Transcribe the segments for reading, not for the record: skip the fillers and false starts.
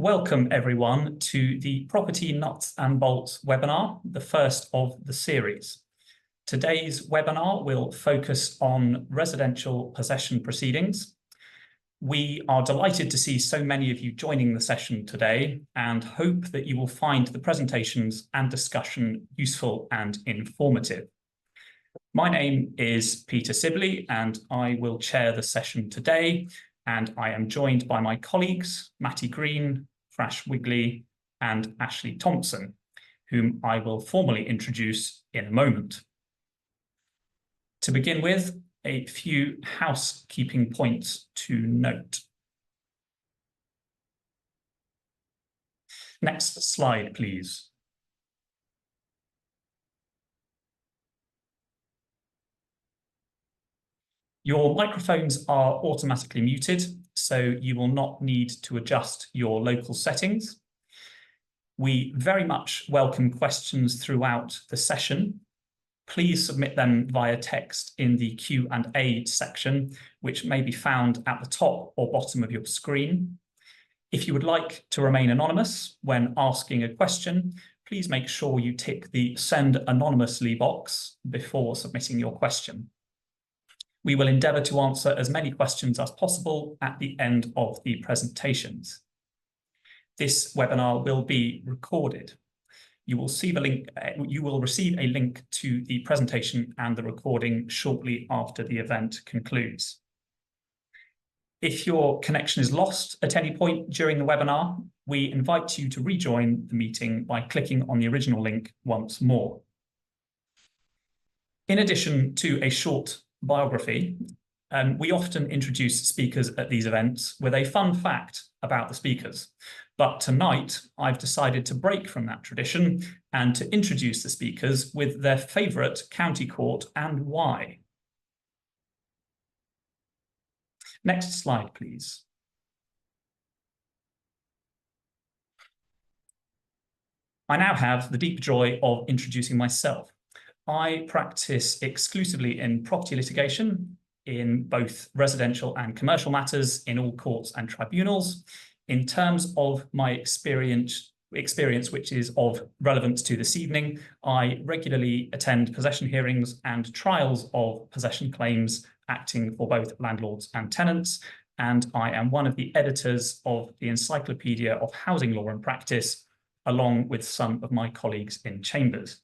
Welcome everyone to the Property Nuts and Bolts webinar, the first of the series. Today's webinar will focus on residential possession proceedings. We are delighted to see so many of you joining the session today and hope that you will find the presentations and discussion useful and informative. My name is Peter Sibley and I will chair the session today. And I am joined by my colleagues, Matty Green, Crash Wigley, and Ashley Thompson, whom I will formally introduce in a moment. To begin with, a few housekeeping points to note. Next slide, please. Your microphones are automatically muted, so you will not need to adjust your local settings. We very much welcome questions throughout the session. Please submit them via text in the Q&A section, which may be found at the top or bottom of your screen. If you would like to remain anonymous when asking a question, please make sure you tick the Send Anonymously box before submitting your question. We will endeavour to answer as many questions as possible at the end of the presentations. This webinar will be recorded. You will receive a link to the presentation and the recording shortly after the event concludes. If your connection is lost at any point during the webinar, we invite you to rejoin the meeting by clicking on the original link once more. In addition to a short biography, we often introduce speakers at these events with a fun fact about the speakers. But tonight, I've decided to break from that tradition and to introduce the speakers with their favourite county court and why. Next slide, please. I now have the deep joy of introducing myself. I practice exclusively in property litigation in both residential and commercial matters in all courts and tribunals. In terms of my experience which is of relevance to this evening, I regularly attend possession hearings and trials of possession claims acting for both landlords and tenants, and I am one of the editors of the Encyclopedia of Housing Law and Practice, along with some of my colleagues in chambers.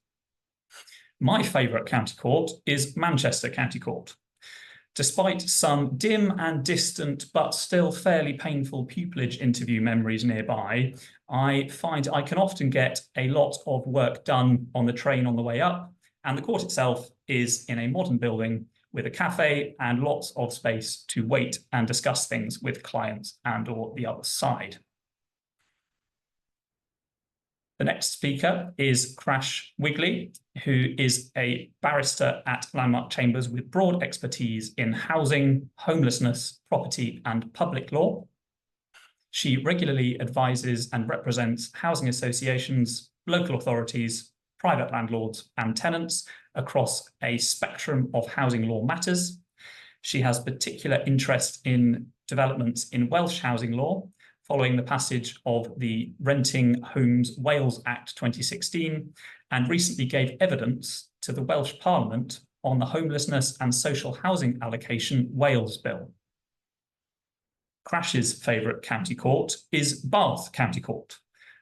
My favourite county court is Manchester County Court. Despite some dim and distant but still fairly painful pupillage interview memories nearby, I find I can often get a lot of work done on the train on the way up, and the court itself is in a modern building with a cafe and lots of space to wait and discuss things with clients and/or the other side. The next speaker is Crash Wigley, who is a barrister at Landmark Chambers with broad expertise in housing, homelessness, property, and public law. She regularly advises and represents housing associations, local authorities, private landlords, and tenants across a spectrum of housing law matters. She has particular interest in developments in Welsh housing law, following the passage of the Renting Homes Wales Act 2016, and recently gave evidence to the Welsh Parliament on the Homelessness and Social Housing Allocation Wales Bill. Crash's favourite county court is Bath County Court,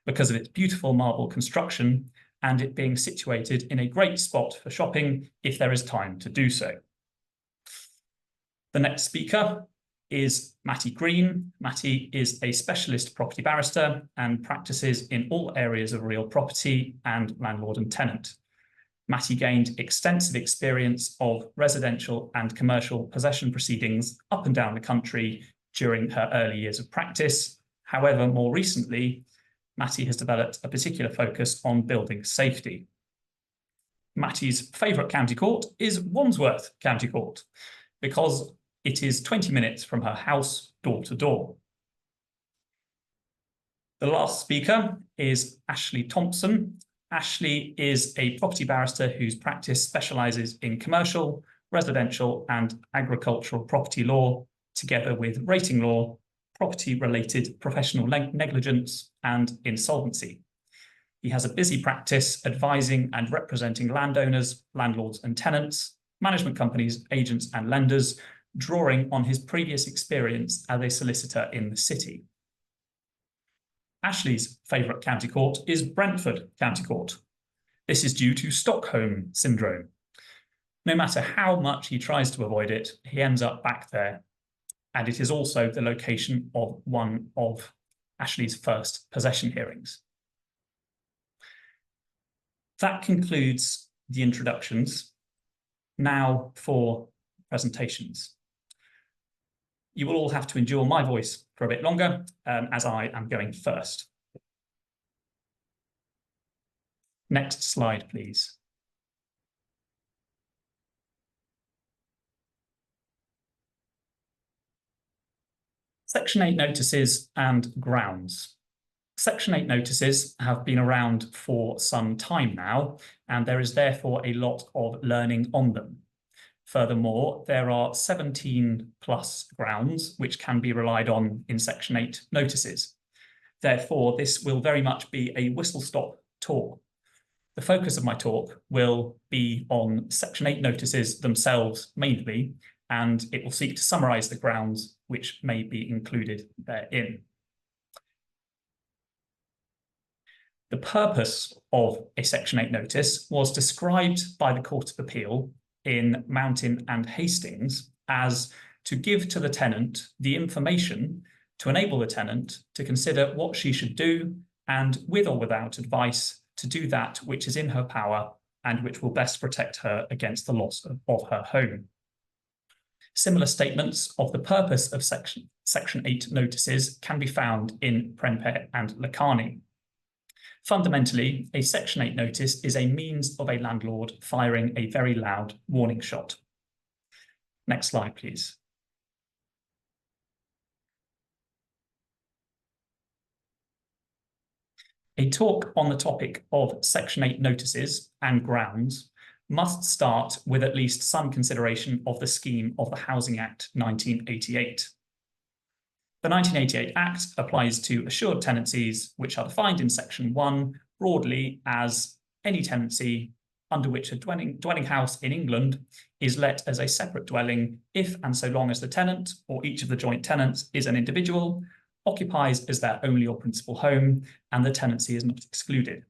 because of its beautiful marble construction and it being situated in a great spot for shopping if there is time to do so. The next speaker is Matty Green. Matty is a specialist property barrister and practices in all areas of real property and landlord and tenant. Matty gained extensive experience of residential and commercial possession proceedings up and down the country during her early years of practice. However, more recently, Matty has developed a particular focus on building safety. Matty's favourite county court is Wandsworth County Court, because it is 20 minutes from her house, door to door. The last speaker is Ashley Thompson. Ashley is a property barrister whose practice specialises in commercial, residential, and agricultural property law, together with rating law, property-related professional negligence, and insolvency. He has a busy practice advising and representing landowners, landlords and tenants, management companies, agents and lenders, drawing on his previous experience as a solicitor in the city. Ashley's favourite county court is Brentford County Court. This is due to Stockholm syndrome. No matter how much he tries to avoid it, he ends up back there. And it is also the location of one of Ashley's first possession hearings. That concludes the introductions. Now for presentations. You will all have to endure my voice for a bit longer, as I am going first. Next slide, please. Section 8 notices and grounds. Section 8 notices have been around for some time now, and there is therefore a lot of learning on them. Furthermore, there are 17 plus grounds which can be relied on in Section 8 notices. Therefore, this will very much be a whistle-stop talk. The focus of my talk will be on Section 8 notices themselves mainly, and it will seek to summarise the grounds which may be included therein. The purpose of a Section 8 notice was described by the Court of Appeal in Mountain and Hastings as to give to the tenant the information to enable the tenant to consider what she should do, and with or without advice, to do that which is in her power and which will best protect her against the loss of her home. Similar statements of the purpose of Section 8 notices can be found in Prenpet and Lacani. Fundamentally, a Section 8 notice is a means of a landlord firing a very loud warning shot. Next slide, please. A talk on the topic of Section 8 notices and grounds must start with at least some consideration of the scheme of the Housing Act 1988. The 1988 Act applies to assured tenancies, which are defined in Section 1 broadly as any tenancy under which a dwelling house in England is let as a separate dwelling if and so long as the tenant or each of the joint tenants is an individual, occupies as their only or principal home, and the tenancy is not excluded.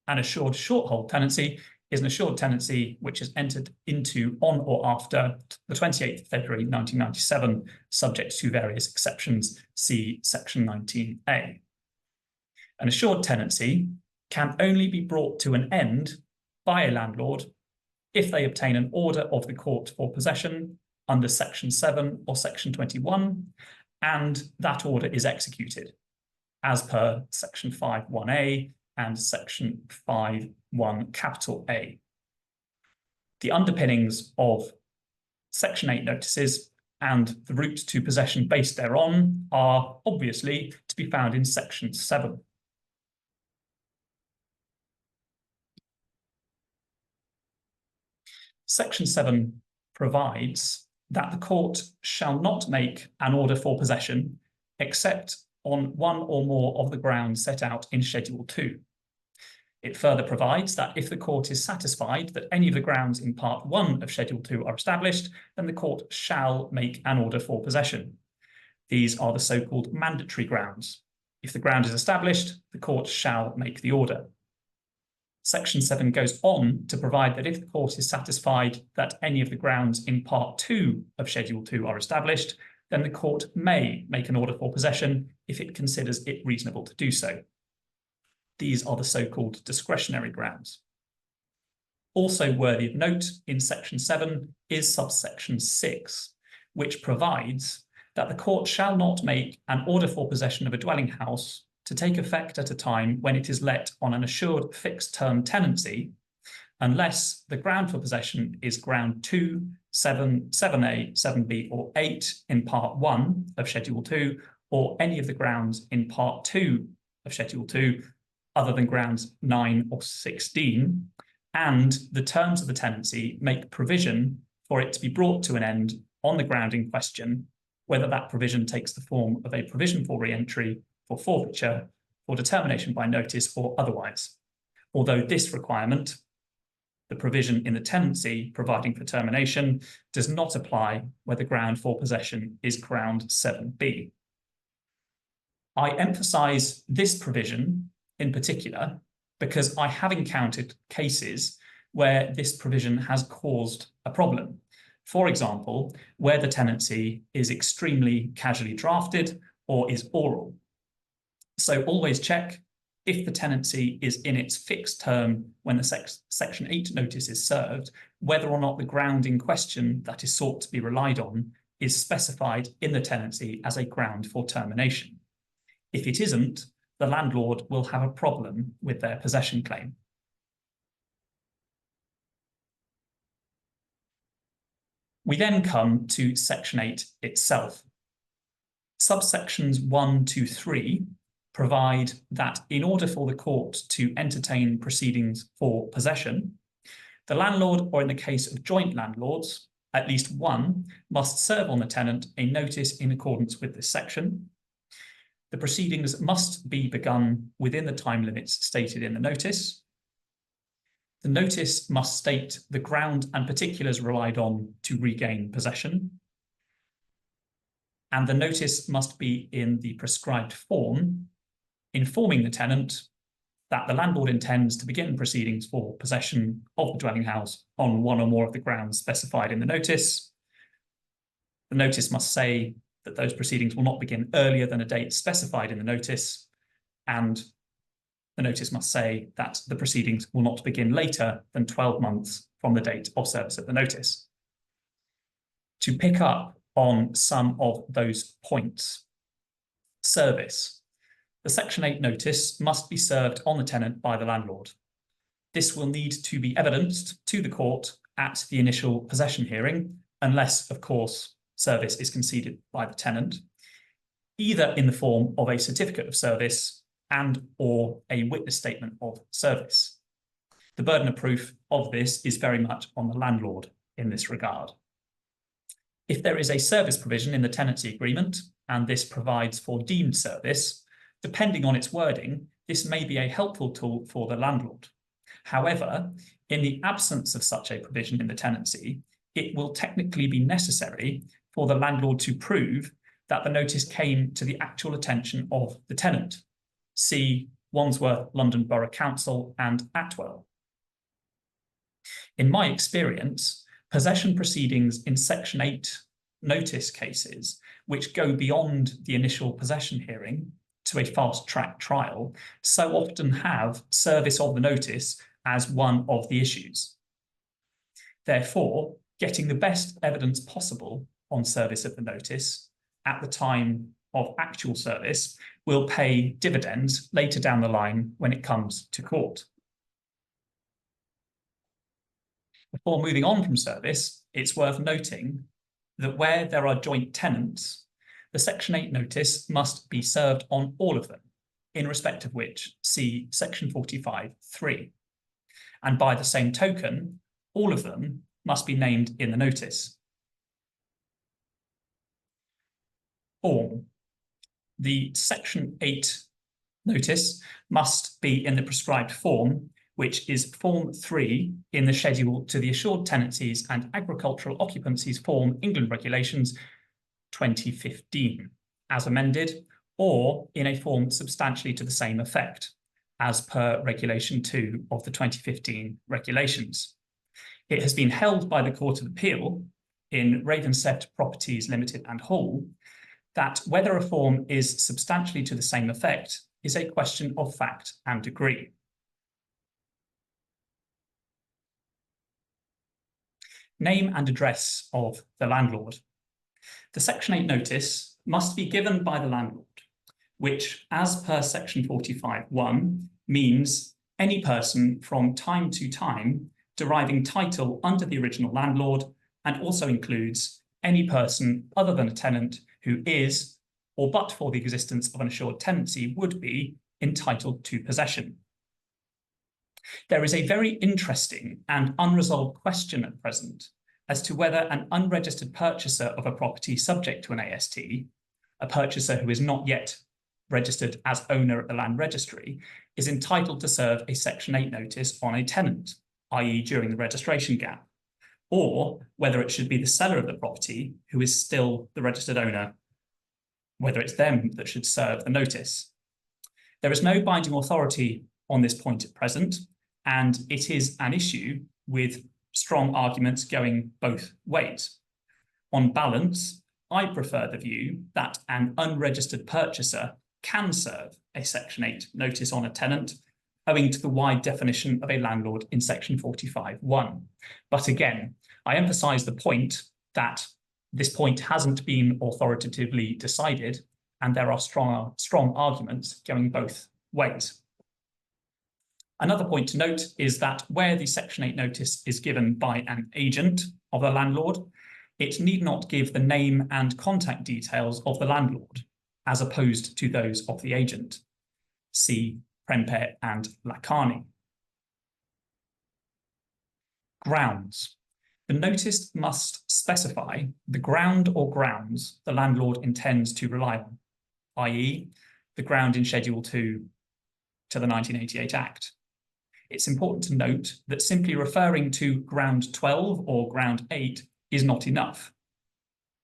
An assured short-hold tenancy is an assured tenancy which is entered into on or after the 28th of February 1997, subject to various exceptions, see Section 19A. An assured tenancy can only be brought to an end by a landlord if they obtain an order of the court for possession under Section 7 or Section 21, and that order is executed, as per Section 5(1)(a) and Section 5(1)(A). The underpinnings of Section 8 notices and the route to possession based thereon are obviously to be found in Section 7. Section 7 provides that the court shall not make an order for possession except on one or more of the grounds set out in Schedule 2. It further provides that if the court is satisfied that any of the grounds in Part 1 of Schedule 2 are established, then the court shall make an order for possession. These are the so-called mandatory grounds. If the ground is established, the court shall make the order. Section 7 goes on to provide that if the court is satisfied that any of the grounds in Part 2 of Schedule 2 are established, then the court may make an order for possession if it considers it reasonable to do so. These are the so-called discretionary grounds. Also worthy of note in Section 7 is subsection 6, which provides that the court shall not make an order for possession of a dwelling house to take effect at a time when it is let on an assured fixed-term tenancy, unless the ground for possession is ground 2, 7, 7A, 7B, or 8 in Part 1 of Schedule 2, or any of the grounds in Part 2 of Schedule 2, other than grounds 9 or 16, and the terms of the tenancy make provision for it to be brought to an end on the ground in question whether that provision takes the form of a provision for re-entry, for forfeiture, for determination by notice, or otherwise. Although this requirement, the provision in the tenancy providing for termination, does not apply where the ground for possession is ground 7b. I emphasize this provision in particular because I have encountered cases where this provision has caused a problem. For example, where the tenancy is extremely casually drafted or is oral. So always check if the tenancy is in its fixed term when the Section 8 notice is served, whether or not the ground in question that is sought to be relied on is specified in the tenancy as a ground for termination. If it isn't, the landlord will have a problem with their possession claim. We then come to Section 8 itself. Subsections 1 to 3 provide that in order for the court to entertain proceedings for possession, the landlord, or in the case of joint landlords, at least one, must serve on the tenant a notice in accordance with this section. The proceedings must be begun within the time limits stated in the notice. The notice must state the ground and particulars relied on to regain possession. And the notice must be in the prescribed form, informing the tenant that the landlord intends to begin proceedings for possession of the dwelling house on one or more of the grounds specified in the notice. The notice must say that those proceedings will not begin earlier than a date specified in the notice, and the notice must say that the proceedings will not begin later than 12 months from the date of service of the notice. To pick up on some of those points, service. The Section 8 notice must be served on the tenant by the landlord. This will need to be evidenced to the court at the initial possession hearing, unless, of course, service is conceded by the tenant, either in the form of a certificate of service and or a witness statement of service. The burden of proof of this is very much on the landlord in this regard. If there is a service provision in the tenancy agreement, and this provides for deemed service, depending on its wording, this may be a helpful tool for the landlord. However, in the absence of such a provision in the tenancy, it will technically be necessary for the landlord to prove that the notice came to the actual attention of the tenant. See Wandsworth, London Borough Council, and Atwell. In my experience, possession proceedings in Section 8 notice cases, which go beyond the initial possession hearing to a fast-track trial, so often have service of the notice as one of the issues. Therefore, getting the best evidence possible on service of the notice at the time of actual service will pay dividends later down the line when it comes to court. Before moving on from service, it's worth noting that where there are joint tenants, the Section 8 notice must be served on all of them, in respect of which see Section 45(3). And by the same token, all of them must be named in the notice. Form. The Section 8 notice must be in the prescribed form, which is Form 3 in the schedule to the Assured Tenancies and Agricultural Occupancies Form England Regulations 2015, as amended, or in a form substantially to the same effect, as per Regulation 2 of the 2015 regulations. It has been held by the Court of Appeal in Ravensett Properties Limited and Hall that whether a form is substantially to the same effect is a question of fact and degree. Name and address of the landlord. The Section 8 notice must be given by the landlord, which, as per Section 45(1), means any person from time to time deriving title under the original landlord, and also includes any person other than a tenant who is, or but for the existence of an assured tenancy would be, entitled to possession. There is a very interesting and unresolved question at present as to whether an unregistered purchaser of a property subject to an AST, a purchaser who is not yet registered as owner at the land registry, is entitled to serve a Section 8 notice on a tenant, i.e. during the registration gap, or whether it should be the seller of the property who is still the registered owner, whether it's them that should serve the notice. There is no binding authority on this point at present, and it is an issue with strong arguments going both ways. On balance, I prefer the view that an unregistered purchaser can serve a Section 8 notice on a tenant, owing to the wide definition of a landlord in Section 45(1). But again, I emphasise the point that this point hasn't been authoritatively decided, and there are strong arguments going both ways. Another point to note is that where the Section 8 notice is given by an agent of the landlord, it need not give the name and contact details of the landlord, as opposed to those of the agent. See Prempeh and Lakhani. Grounds. The notice must specify the ground or grounds the landlord intends to rely on, i.e. the ground in Schedule 2 to the 1988 Act. It's important to note that simply referring to ground 12 or ground 8 is not enough.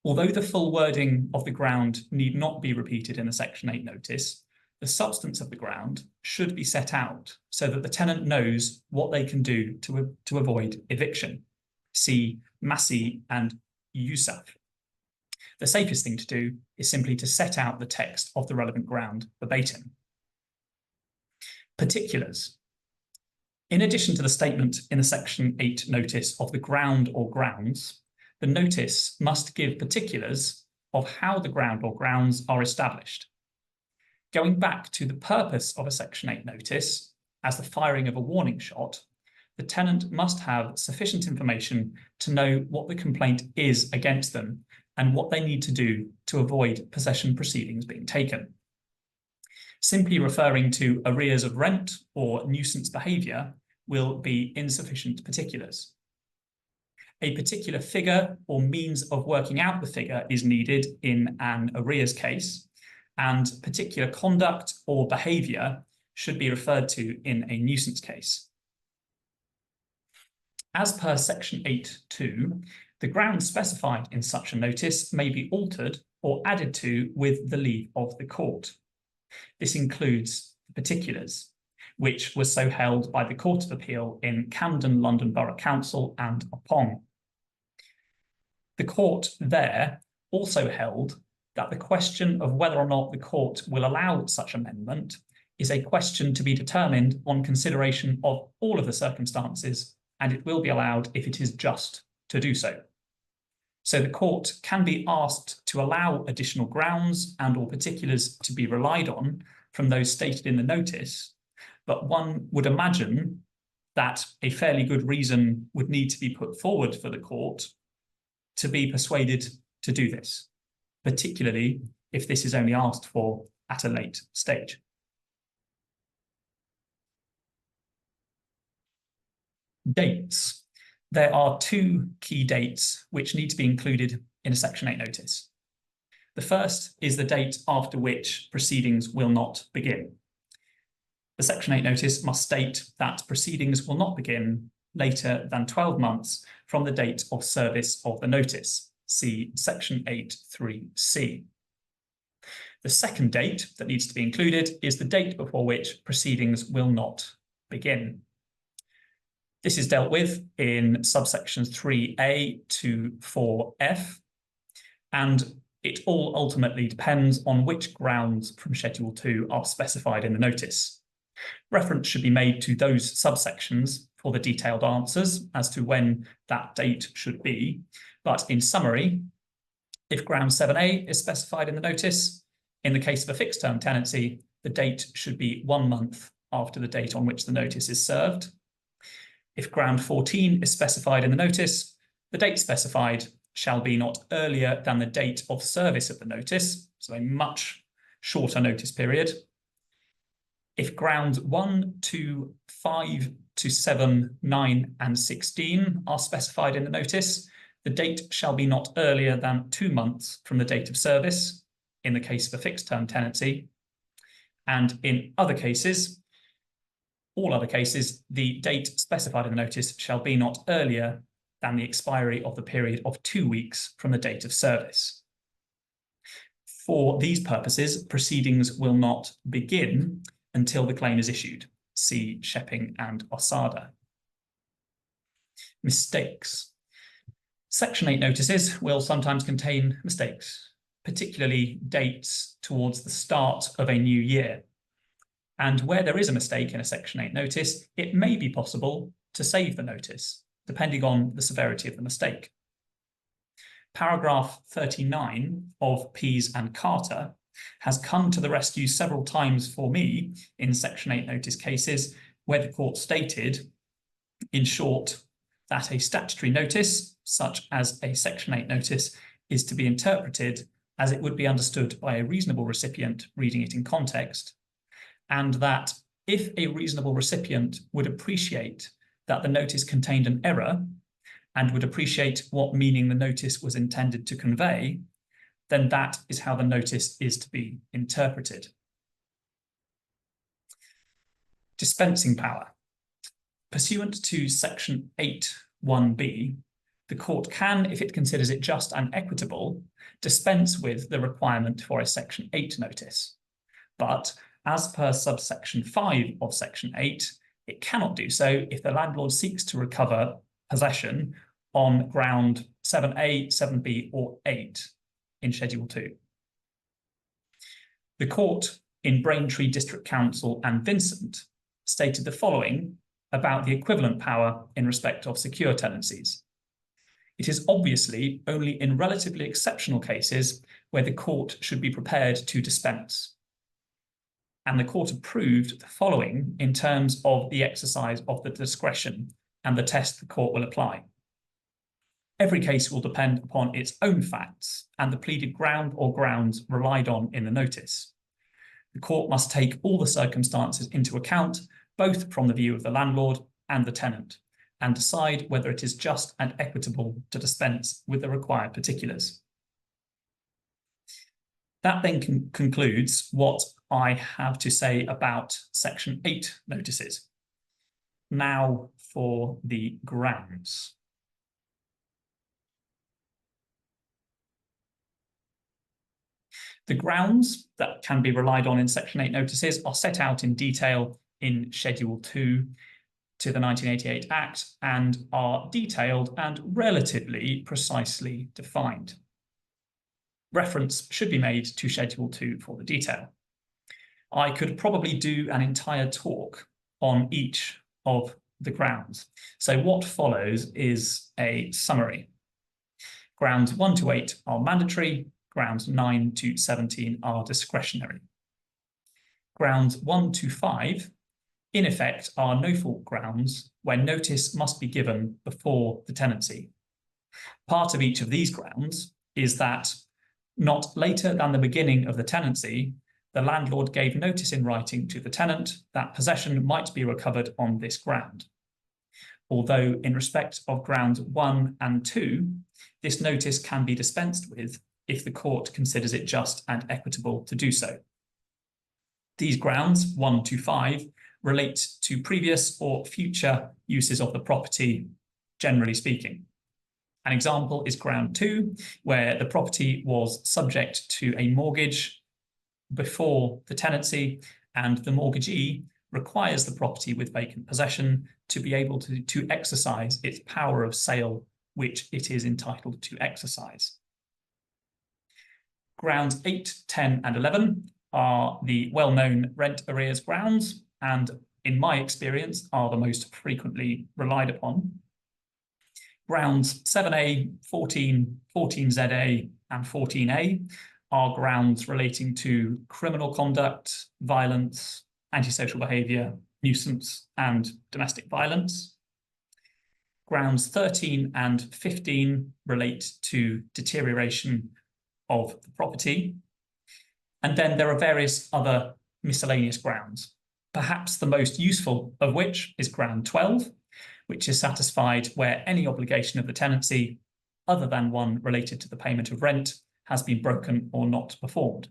Although the full wording of the ground need not be repeated in the Section 8 notice, the substance of the ground should be set out so that the tenant knows what they can do to avoid eviction. See Massey and Yousaf. The safest thing to do is simply to set out the text of the relevant ground verbatim. Particulars. In addition to the statement in the Section 8 notice of the ground or grounds, the notice must give particulars of how the ground or grounds are established. Going back to the purpose of a Section 8 notice, as the firing of a warning shot, the tenant must have sufficient information to know what the complaint is against them and what they need to do to avoid possession proceedings being taken. Simply referring to arrears of rent or nuisance behaviour will be insufficient particulars. A particular figure or means of working out the figure is needed in an arrears case, and particular conduct or behaviour should be referred to in a nuisance case. As per Section 8(2), the grounds specified in such a notice may be altered or added to with the leave of the court. This includes particulars, which was so held by the Court of Appeal in Camden London Borough Council and Opong. The court there also held that the question of whether or not the court will allow such amendment is a question to be determined on consideration of all of the circumstances, and it will be allowed if it is just to do so. So the court can be asked to allow additional grounds and or particulars to be relied on from those stated in the notice, but one would imagine that a fairly good reason would need to be put forward for the court to be persuaded to do this, particularly if this is only asked for at a late stage. Dates. There are two key dates which need to be included in a Section 8 notice. The first is the date after which proceedings will not begin. The Section 8 notice must state that proceedings will not begin later than 12 months from the date of service of the notice. See Section 8(3)(c). The second date that needs to be included is the date before which proceedings will not begin. This is dealt with in subsections 3A to 4F, and it all ultimately depends on which grounds from Schedule 2 are specified in the notice. Reference should be made to those subsections for the detailed answers as to when that date should be. But in summary, if ground 7A is specified in the notice, in the case of a fixed term tenancy, the date should be 1 month after the date on which the notice is served. If ground 14 is specified in the notice, the date specified shall be not earlier than the date of service of the notice, so a much shorter notice period. If grounds 1, 2, 5 to 7, 9 and 16 are specified in the notice, the date shall be not earlier than 2 months from the date of service in the case of a fixed term tenancy. And in other cases, all other cases, the date specified in the notice shall be not earlier than the expiry of the period of 2 weeks from the date of service. For these purposes, proceedings will not begin until the claim is issued. See Shepping and Osada. Mistakes. Section 8 notices will sometimes contain mistakes, particularly dates towards the start of a new year. And where there is a mistake in a Section 8 notice, it may be possible to save the notice, depending on the severity of the mistake. Paragraph 39 of Pease and Carter has come to the rescue several times for me in Section 8 notice cases where the court stated, in short, that a statutory notice, such as a Section 8 notice, is to be interpreted as it would be understood by a reasonable recipient reading it in context, and that if a reasonable recipient would appreciate that the notice contained an error and would appreciate what meaning the notice was intended to convey, then that is how the notice is to be interpreted. Dispensing power. Pursuant to Section 8(1)b, the court can, if it considers it just and equitable, dispense with the requirement for a Section 8 notice. But as per subsection 5 of Section 8, it cannot do so if the landlord seeks to recover possession on ground 7A, 7B, or 8 in Schedule 2. The court in Braintree District Council and Vincent stated the following about the equivalent power in respect of secure tenancies. It is obviously only in relatively exceptional cases where the court should be prepared to dispense. And the court approved the following in terms of the exercise of the discretion and the test the court will apply. Every case will depend upon its own facts and the pleaded ground or grounds relied on in the notice. The court must take all the circumstances into account, both from the view of the landlord and the tenant, and decide whether it is just and equitable to dispense with the required particulars. That then concludes what I have to say about Section 8 notices. Now for the grounds. The grounds that can be relied on in Section 8 notices are set out in detail in Schedule 2 to the 1988 Act and are detailed and relatively precisely defined. Reference should be made to Schedule 2 for the detail. I could probably do an entire talk on each of the grounds. So what follows is a summary. Grounds 1 to 8 are mandatory. Grounds 9 to 17 are discretionary. Grounds 1 to 5, in effect, are no-fault grounds where notice must be given before the tenancy. Part of each of these grounds is that not later than the beginning of the tenancy, the landlord gave notice in writing to the tenant that possession might be recovered on this ground. Although in respect of grounds 1 and 2, this notice can be dispensed with if the court considers it just and equitable to do so. These grounds, 1 to 5, relate to previous or future uses of the property, generally speaking. An example is ground 2, where the property was subject to a mortgage before the tenancy, and the mortgagee requires the property with vacant possession to be able to exercise its power of sale, which it is entitled to exercise. Grounds 8, 10, and 11 are the well-known rent arrears grounds, and in my experience are the most frequently relied upon. Grounds 7A, 14, 14ZA, and 14A are grounds relating to criminal conduct, violence, antisocial behaviour, nuisance, and domestic violence. Grounds 13 and 15 relate to deterioration of the property. And then there are various other miscellaneous grounds, perhaps the most useful of which is ground 12, which is satisfied where any obligation of the tenancy other than one related to the payment of rent has been broken or not performed.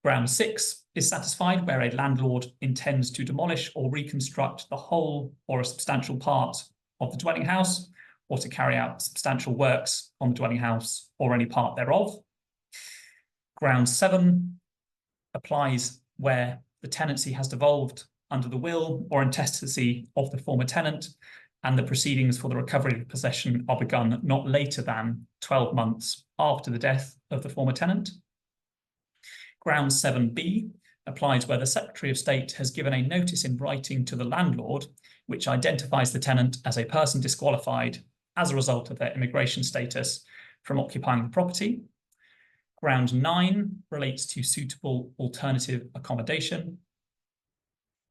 Ground 6 is satisfied where a landlord intends to demolish or reconstruct the whole or a substantial part of the dwelling house, or to carry out substantial works on the dwelling house or any part thereof. Ground 7 applies where the tenancy has devolved under the will or intestacy of the former tenant, and the proceedings for the recovery of possession are begun not later than 12 months after the death of the former tenant. Ground 7b applies where the Secretary of State has given a notice in writing to the landlord, which identifies the tenant as a person disqualified as a result of their immigration status from occupying the property. Ground 9 relates to suitable alternative accommodation.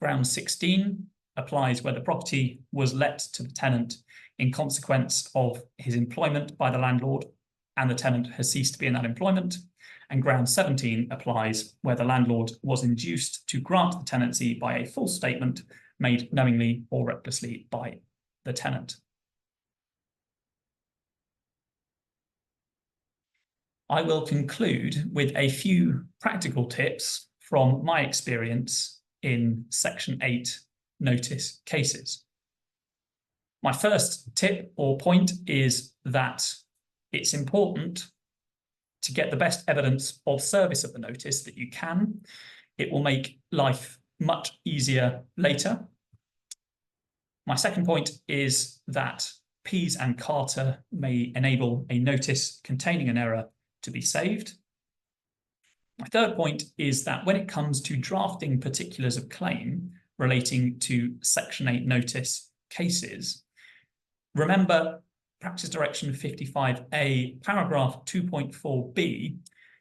Ground 16 applies where the property was let to the tenant in consequence of his employment by the landlord and the tenant has ceased to be in that employment. And ground 17 applies where the landlord was induced to grant the tenancy by a false statement made knowingly or recklessly by the tenant. I will conclude with a few practical tips from my experience in Section 8 notice cases. My first tip or point is that it's important to get the best evidence of service of the notice that you can. It will make life much easier later. My second point is that Pease and Carter may enable a notice containing an error to be saved. My third point is that when it comes to drafting particulars of claim relating to Section 8 notice cases, remember Practice Direction 55A, paragraph 2.4b,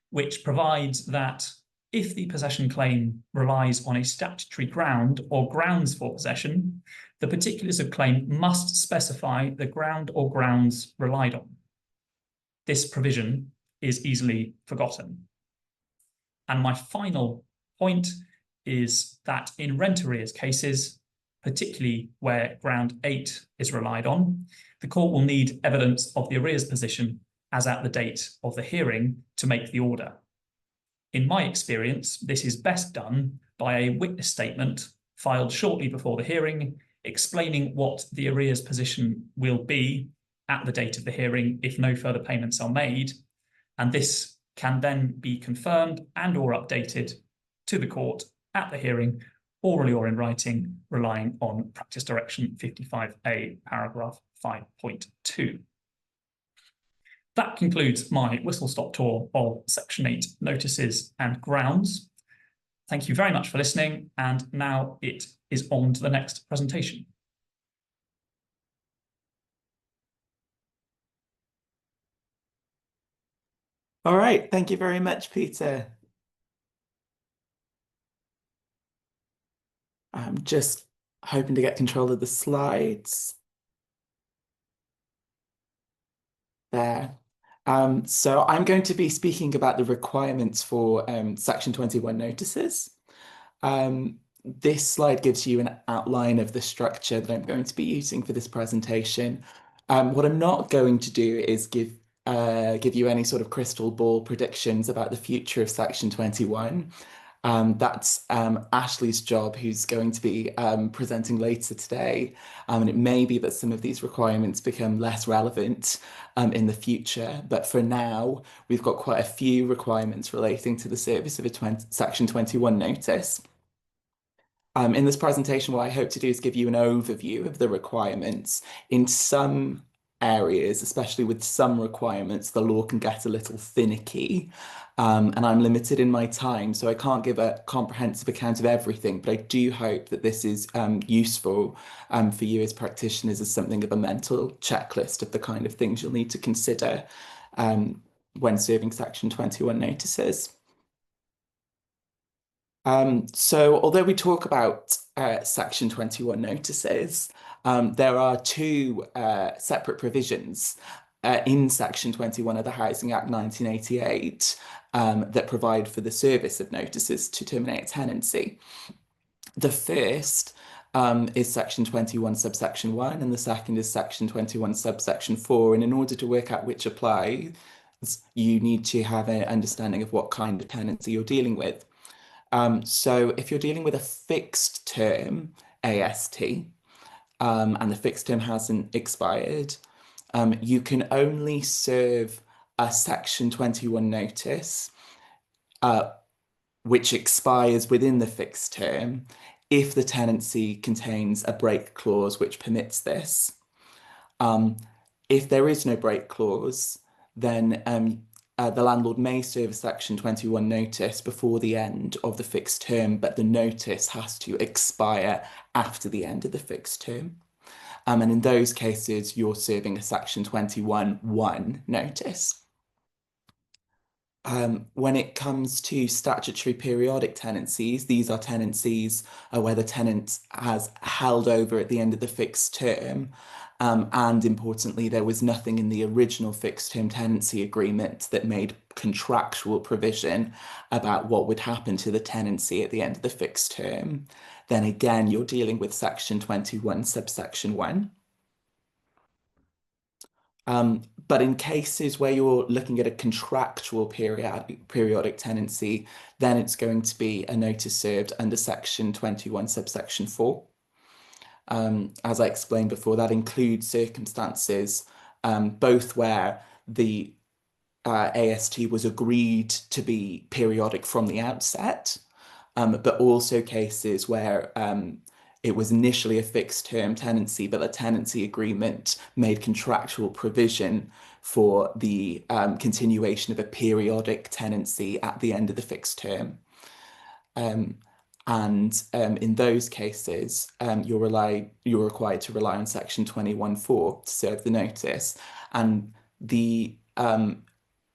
which provides that if the possession claim relies on a statutory ground or grounds for possession, the particulars of claim must specify the ground or grounds relied on. This provision is easily forgotten. And my final point is that in rent arrears cases, particularly where ground 8 is relied on, the court will need evidence of the arrears position as at the date of the hearing to make the order. In my experience, this is best done by a witness statement filed shortly before the hearing, explaining what the arrears position will be at the date of the hearing if no further payments are made, and this can then be confirmed and or updated to the court at the hearing, orally or in writing, relying on Practice Direction 55A, paragraph 5.2. That concludes my whistle-stop tour of Section 8 notices and grounds. Thank you very much for listening, and now it is on to the next presentation. All right, thank you very much, Peter. I'm just hoping to get control of the slides. There. So I'm going to be speaking about the requirements for Section 21 notices. This slide gives you an outline of the structure that I'm going to be using for this presentation. What I'm not going to do is give you any sort of crystal ball predictions about the future of Section 21. That's Ashley's job, who's going to be presenting later today. And it may be that some of these requirements become less relevant in the future. But for now, we've got quite a few requirements relating to the service of a Section 21 notice. In this presentation, what I hope to do is give you an overview of the requirements. In some areas, especially with some requirements, the law can get a little finicky. And I'm limited in my time, so I can't give a comprehensive account of everything, but I do hope that this is useful for you as practitioners as something of a mental checklist of the kind of things you'll need to consider when serving Section 21 notices. So although we talk about Section 21 notices, there are two separate provisions in Section 21 of the Housing Act 1988 that provide for the service of notices to terminate tenancy. The first is section 21 subsection 1, and the second is section 21 subsection 4. And in order to work out which applies, you need to have an understanding of what kind of tenancy you're dealing with. So if you're dealing with a fixed term, AST, and the fixed term hasn't expired, you can only serve a section 21 notice, which expires within the fixed term if the tenancy contains a break clause which permits this. If there is no break clause, then the landlord may serve a section 21 notice before the end of the fixed term, but the notice has to expire after the end of the fixed term. And in those cases, you're serving a section 21(1) notice. When it comes to statutory periodic tenancies, these are tenancies where the tenant has held over at the end of the fixed term. And importantly, there was nothing in the original fixed term tenancy agreement that made contractual provision about what would happen to the tenancy at the end of the fixed term. Then again, you're dealing with section 21, subsection 1. But in cases where you're looking at a contractual periodic tenancy, then it's going to be a notice served under section 21, subsection 4. As I explained before, that includes circumstances both where the AST was agreed to be periodic from the outset, but also cases where it was initially a fixed term tenancy, but the tenancy agreement made contractual provision for the continuation of a periodic tenancy at the end of the fixed term. In those cases, you're required to rely on section 21(4) to serve the notice. And the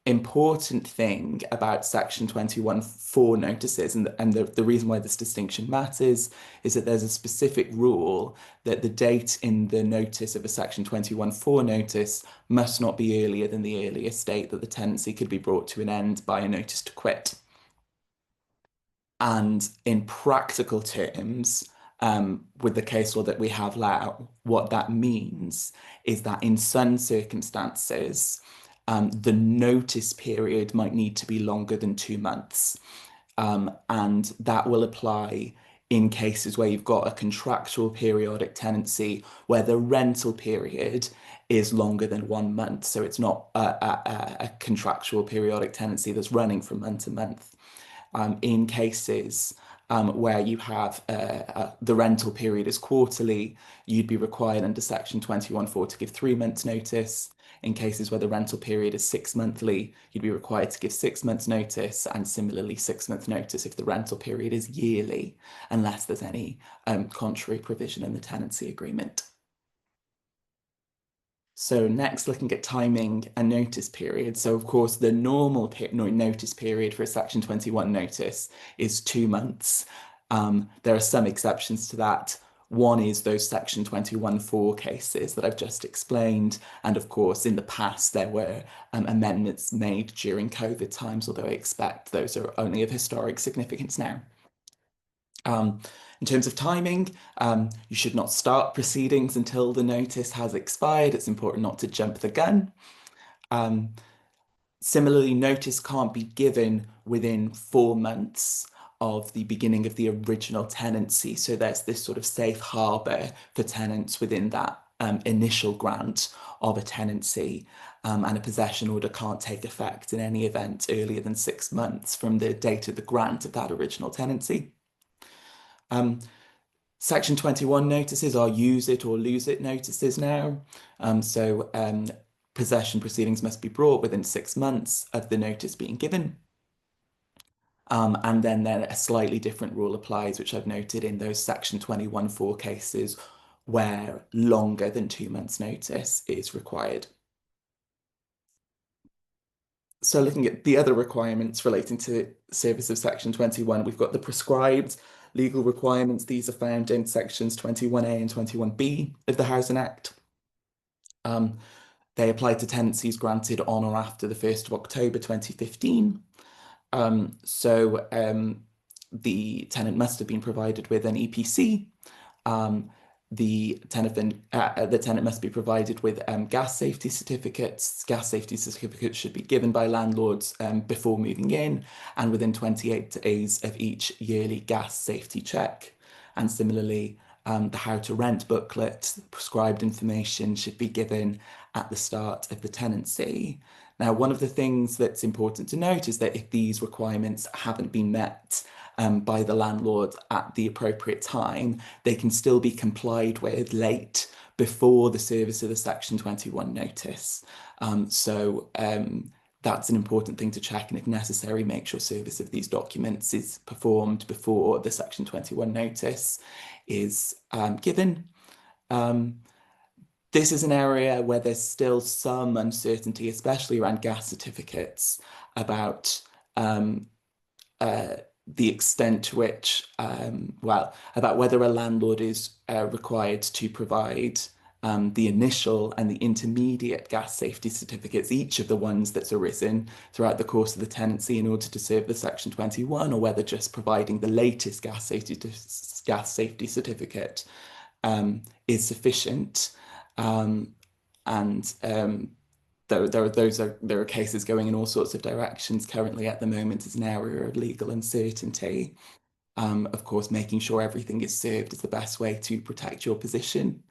important thing about section 21(4) notices, and the reason why this distinction matters, is that there's a specific rule that the date in the notice of a section 21(4) notice must not be earlier than the earliest date that the tenancy could be brought to an end by a notice to quit. And in practical terms, with the case law that we have now, what that means is that in some circumstances, the notice period might need to be longer than 2 months. And that will apply in cases where you've got a contractual periodic tenancy where the rental period is longer than 1 month. So it's not a contractual periodic tenancy that's running from month to month. In cases where you have the rental period is quarterly, you'd be required under section 21(4) to give 3 months notice. In cases where the rental period is 6 monthly, you'd be required to give 6 months notice, and similarly 6 months notice if the rental period is yearly, unless there's any contrary provision in the tenancy agreement. So next, looking at timing and notice period. So of course, the normal notice period for a section 21 notice is 2 months. There are some exceptions to that. One is those section 21(4) cases that I've just explained. And of course, in the past, there were amendments made during COVID times, although I expect those are only of historic significance now. In terms of timing, you should not start proceedings until the notice has expired. It's important not to jump the gun. Similarly, notice can't be given within 4 months of the beginning of the original tenancy. So there's this sort of safe harbour for tenants within that initial grant of a tenancy, and a possession order can't take effect in any event earlier than 6 months from the date of the grant of that original tenancy. Section 21 notices are use it or lose it notices now. Possession proceedings must be brought within 6 months of the notice being given. And then a slightly different rule applies, which I've noted in those section 21(4) cases where longer than 2 months notice is required. So looking at the other requirements relating to service of section 21, we've got the prescribed legal requirements. These are found in sections 21A and 21B of the Housing Act. They apply to tenancies granted on or after the 1st of October 2015. The tenant must have been provided with an EPC, the tenant must be provided with gas safety certificates. Gas safety certificates should be given by landlords before moving in and within 28 days of each yearly gas safety check. And similarly, the how to rent booklet, prescribed information should be given at the start of the tenancy. Now, one of the things that's important to note is that if these requirements haven't been met by the landlord at the appropriate time, they can still be complied with late before the service of the Section 21 notice. That's an important thing to check, and if necessary, make sure service of these documents is performed before the Section 21 notice is given. This is an area where there's still some uncertainty, especially around gas certificates, about the extent to which, about whether a landlord is required to provide the initial and the intermediate gas safety certificates, each of the ones that's arisen throughout the course of the tenancy in order to serve the Section 21, or whether just providing the latest gas safety certificate is sufficient. There are cases going in all sorts of directions currently at the moment as an area of legal uncertainty. Of course, making sure everything is served is the best way to protect your position.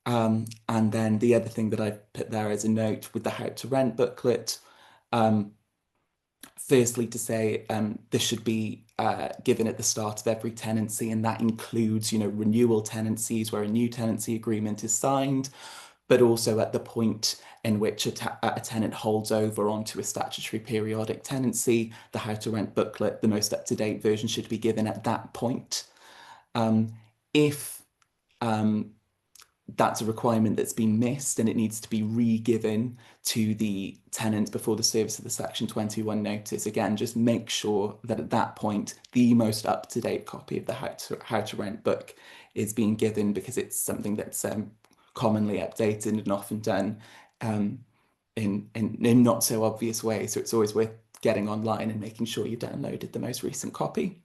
And then the other thing that I've put there as a note with the How to Rent booklet, firstly to say this should be given at the start of every tenancy, and that includes, renewal tenancies where a new tenancy agreement is signed, but also at the point in which a tenant holds over onto a statutory periodic tenancy. The How to Rent booklet, the most up-to-date version, should be given at that point. If that's a requirement that's been missed and it needs to be re-given to the tenant before the service of the Section 21 notice, again, just make sure that at that point, the most up-to-date copy of the How to Rent book is being given, because it's something that's commonly updated and often done in not so obvious ways. So it's always worth getting online and making sure you downloaded the most recent copy.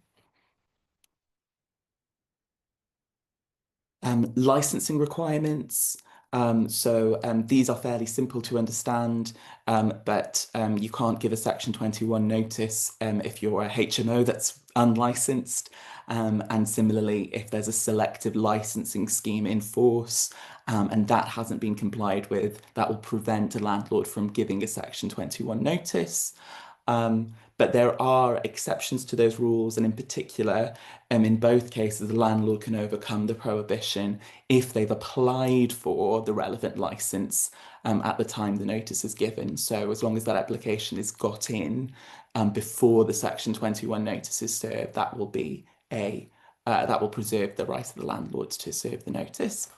Licensing requirements. These are fairly simple to understand, but you can't give a Section 21 notice if you're a HMO that's unlicensed. And similarly, if there's a selective licensing scheme in force and that hasn't been complied with, that will prevent a landlord from giving a Section 21 notice. But there are exceptions to those rules, and in particular, in both cases, the landlord can overcome the prohibition if they've applied for the relevant license at the time the notice is given. So as long as that application is got in before the Section 21 notice is served, that will be that will preserve the right of the landlord to serve the notice.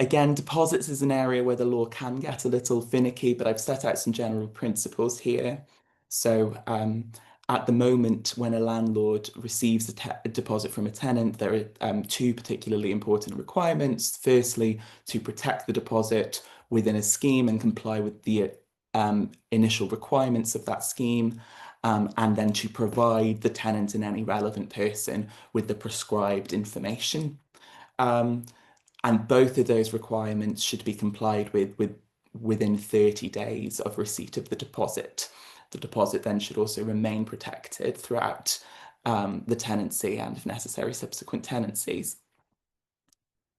Again, deposits is an area where the law can get a little finicky, but I've set out some general principles here. So at the moment, when a landlord receives a deposit from a tenant, there are two particularly important requirements. Firstly, to protect the deposit within a scheme and comply with the initial requirements of that scheme, and then to provide the tenant and any relevant person with the prescribed information. And both of those requirements should be complied with within 30 days of receipt of the deposit. The deposit then should also remain protected throughout the tenancy and, if necessary, subsequent tenancies.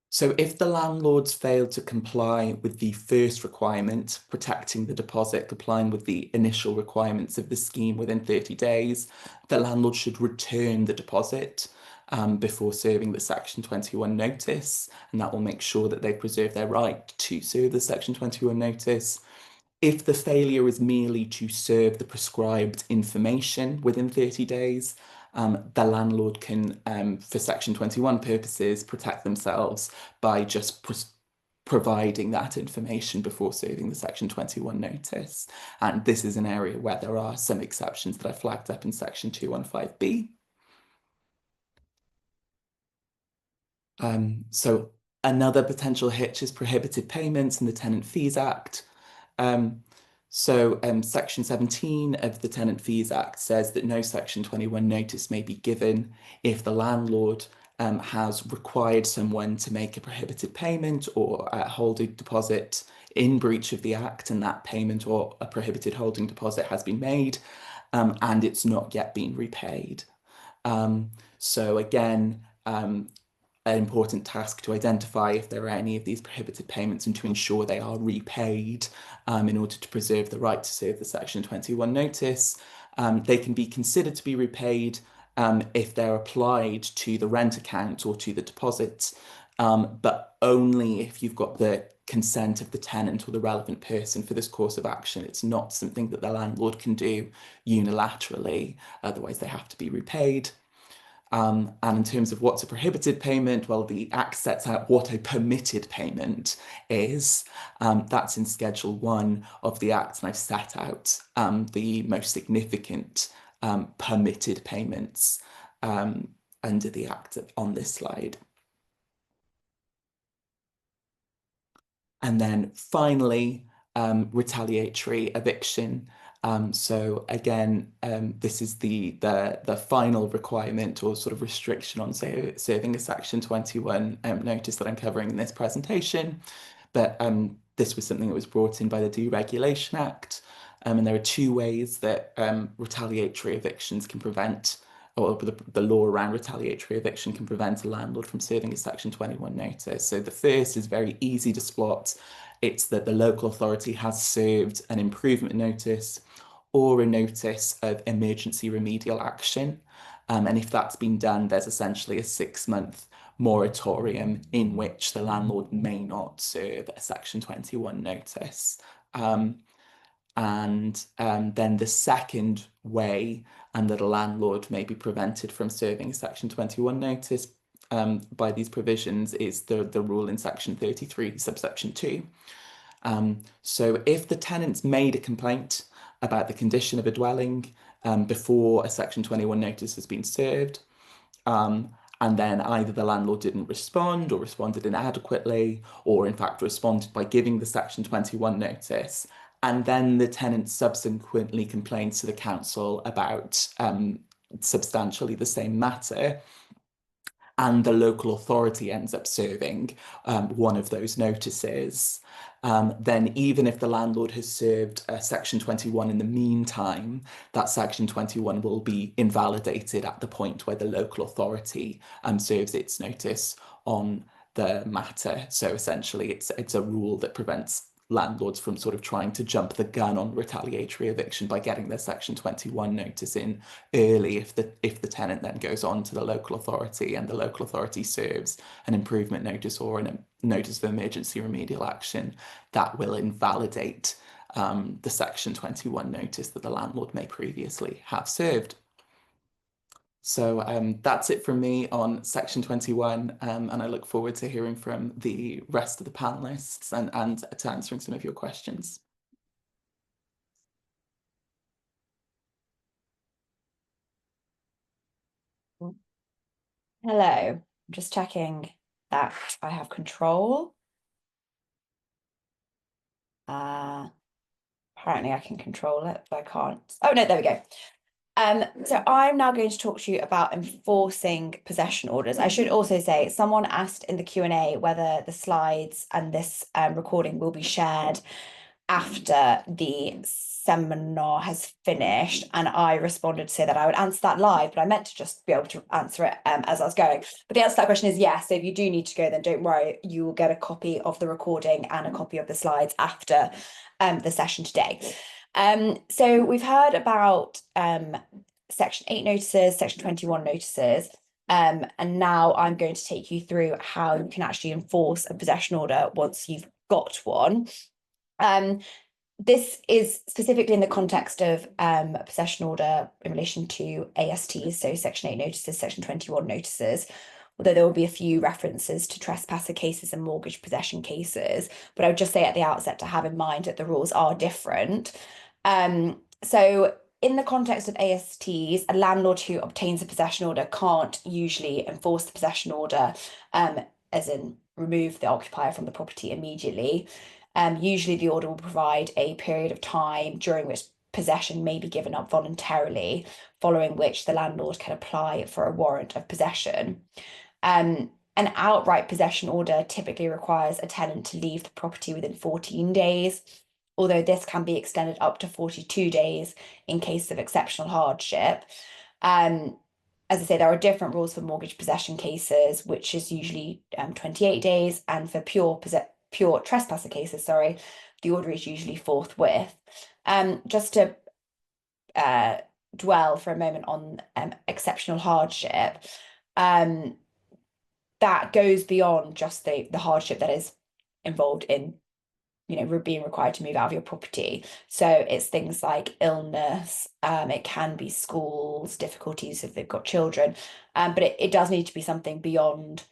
So if the landlords fail to comply with the first requirement, protecting the deposit, complying with the initial requirements of the scheme within 30 days, the landlord should return the deposit before serving the Section 21 notice, and that will make sure that they preserve their right to serve the Section 21 notice. If the failure is merely to serve the prescribed information within 30 days, the landlord can, for Section 21 purposes, protect themselves by just providing that information before serving the Section 21 notice. And this is an area where there are some exceptions that I flagged up in Section 215B. So another potential hitch is prohibited payments in the Tenant Fees Act. So Section 17 of the Tenant Fees Act says that no Section 21 notice may be given if the landlord has required someone to make a prohibited payment or hold a deposit in breach of the Act, and that payment or a prohibited holding deposit has been made and it's not yet been repaid. So again, an important task to identify if there are any of these prohibited payments and to ensure they are repaid in order to preserve the right to serve the Section 21 notice. They can be considered to be repaid if they're applied to the rent account or to the deposit, but only if you've got the consent of the tenant or the relevant person for this course of action. It's not something that the landlord can do unilaterally, otherwise they have to be repaid. And in terms of what's a prohibited payment, well, the Act sets out what a permitted payment is. That's in Schedule 1 of the Act, and I've set out the most significant permitted payments under the Act on this slide. And then finally, retaliatory eviction. So again, this is the final requirement or sort of restriction on serving a Section 21 notice that I'm covering in this presentation. But this was something that was brought in by the Deregulation Act. And there are two ways that retaliatory evictions can prevent, or the law around retaliatory eviction can prevent a landlord from serving a Section 21 notice. So the first is very easy to spot. It's that the local authority has served an improvement notice or a notice of emergency remedial action. And if that's been done, there's essentially a 6-month moratorium in which the landlord may not serve a Section 21 notice. And then the second way that a landlord may be prevented from serving a Section 21 notice by these provisions is the rule in Section 33, subsection 2. So if the tenant's made a complaint about the condition of a dwelling before a Section 21 notice has been served, and then either the landlord didn't respond or responded inadequately, or in fact responded by giving the Section 21 notice, and then the tenant subsequently complains to the council about substantially the same matter, and the local authority ends up serving one of those notices, then even if the landlord has served Section 21 in the meantime, that Section 21 will be invalidated at the point where the local authority serves its notice on the matter. So essentially, it's a rule that prevents landlords from sort of trying to jump the gun on retaliatory eviction by getting their Section 21 notice in early if the tenant then goes on to the local authority and the local authority serves an improvement notice or a notice of emergency remedial action. That will invalidate the Section 21 notice that the landlord may previously have served. So that's it from me on Section 21, and I look forward to hearing from the rest of the panelists and to answering some of your questions. Hello, I'm just checking that I have control. Apparently I can control it, but I can't. Oh no, there we go. So I'm now going to talk to you about enforcing possession orders. I should also say someone asked in the Q&A whether the slides and this recording will be shared after the seminar has finished, and I responded to say that I would answer that live, but I meant to just be able to answer it as I was going. But the answer to that question is yes. So if you do need to go, then don't worry, you will get a copy of the recording and a copy of the slides after the session today. So we've heard about Section 8 notices, Section 21 notices, and now I'm going to take you through how you can actually enforce a possession order once you've got one. This is specifically in the context of a possession order in relation to ASTs, so Section 8 notices, Section 21 notices, although there will be a few references to trespasser cases and mortgage possession cases. But I would just say at the outset to have in mind that the rules are different. So in the context of ASTs, a landlord who obtains a possession order can't usually enforce the possession order, as in remove the occupier from the property immediately. Usually the order will provide a period of time during which possession may be given up voluntarily, following which the landlord can apply for a warrant of possession. An outright possession order typically requires a tenant to leave the property within 14 days, although this can be extended up to 42 days in case of exceptional hardship. As I say, there are different rules for mortgage possession cases, which is usually 28 days, and for pure trespasser cases, the order is usually forthwith. Just to dwell for a moment on exceptional hardship, that goes beyond just the hardship that is involved in, being required to move out of your property. So it's things like illness, it can be schools, difficulties if they've got children, but it does need to be something beyond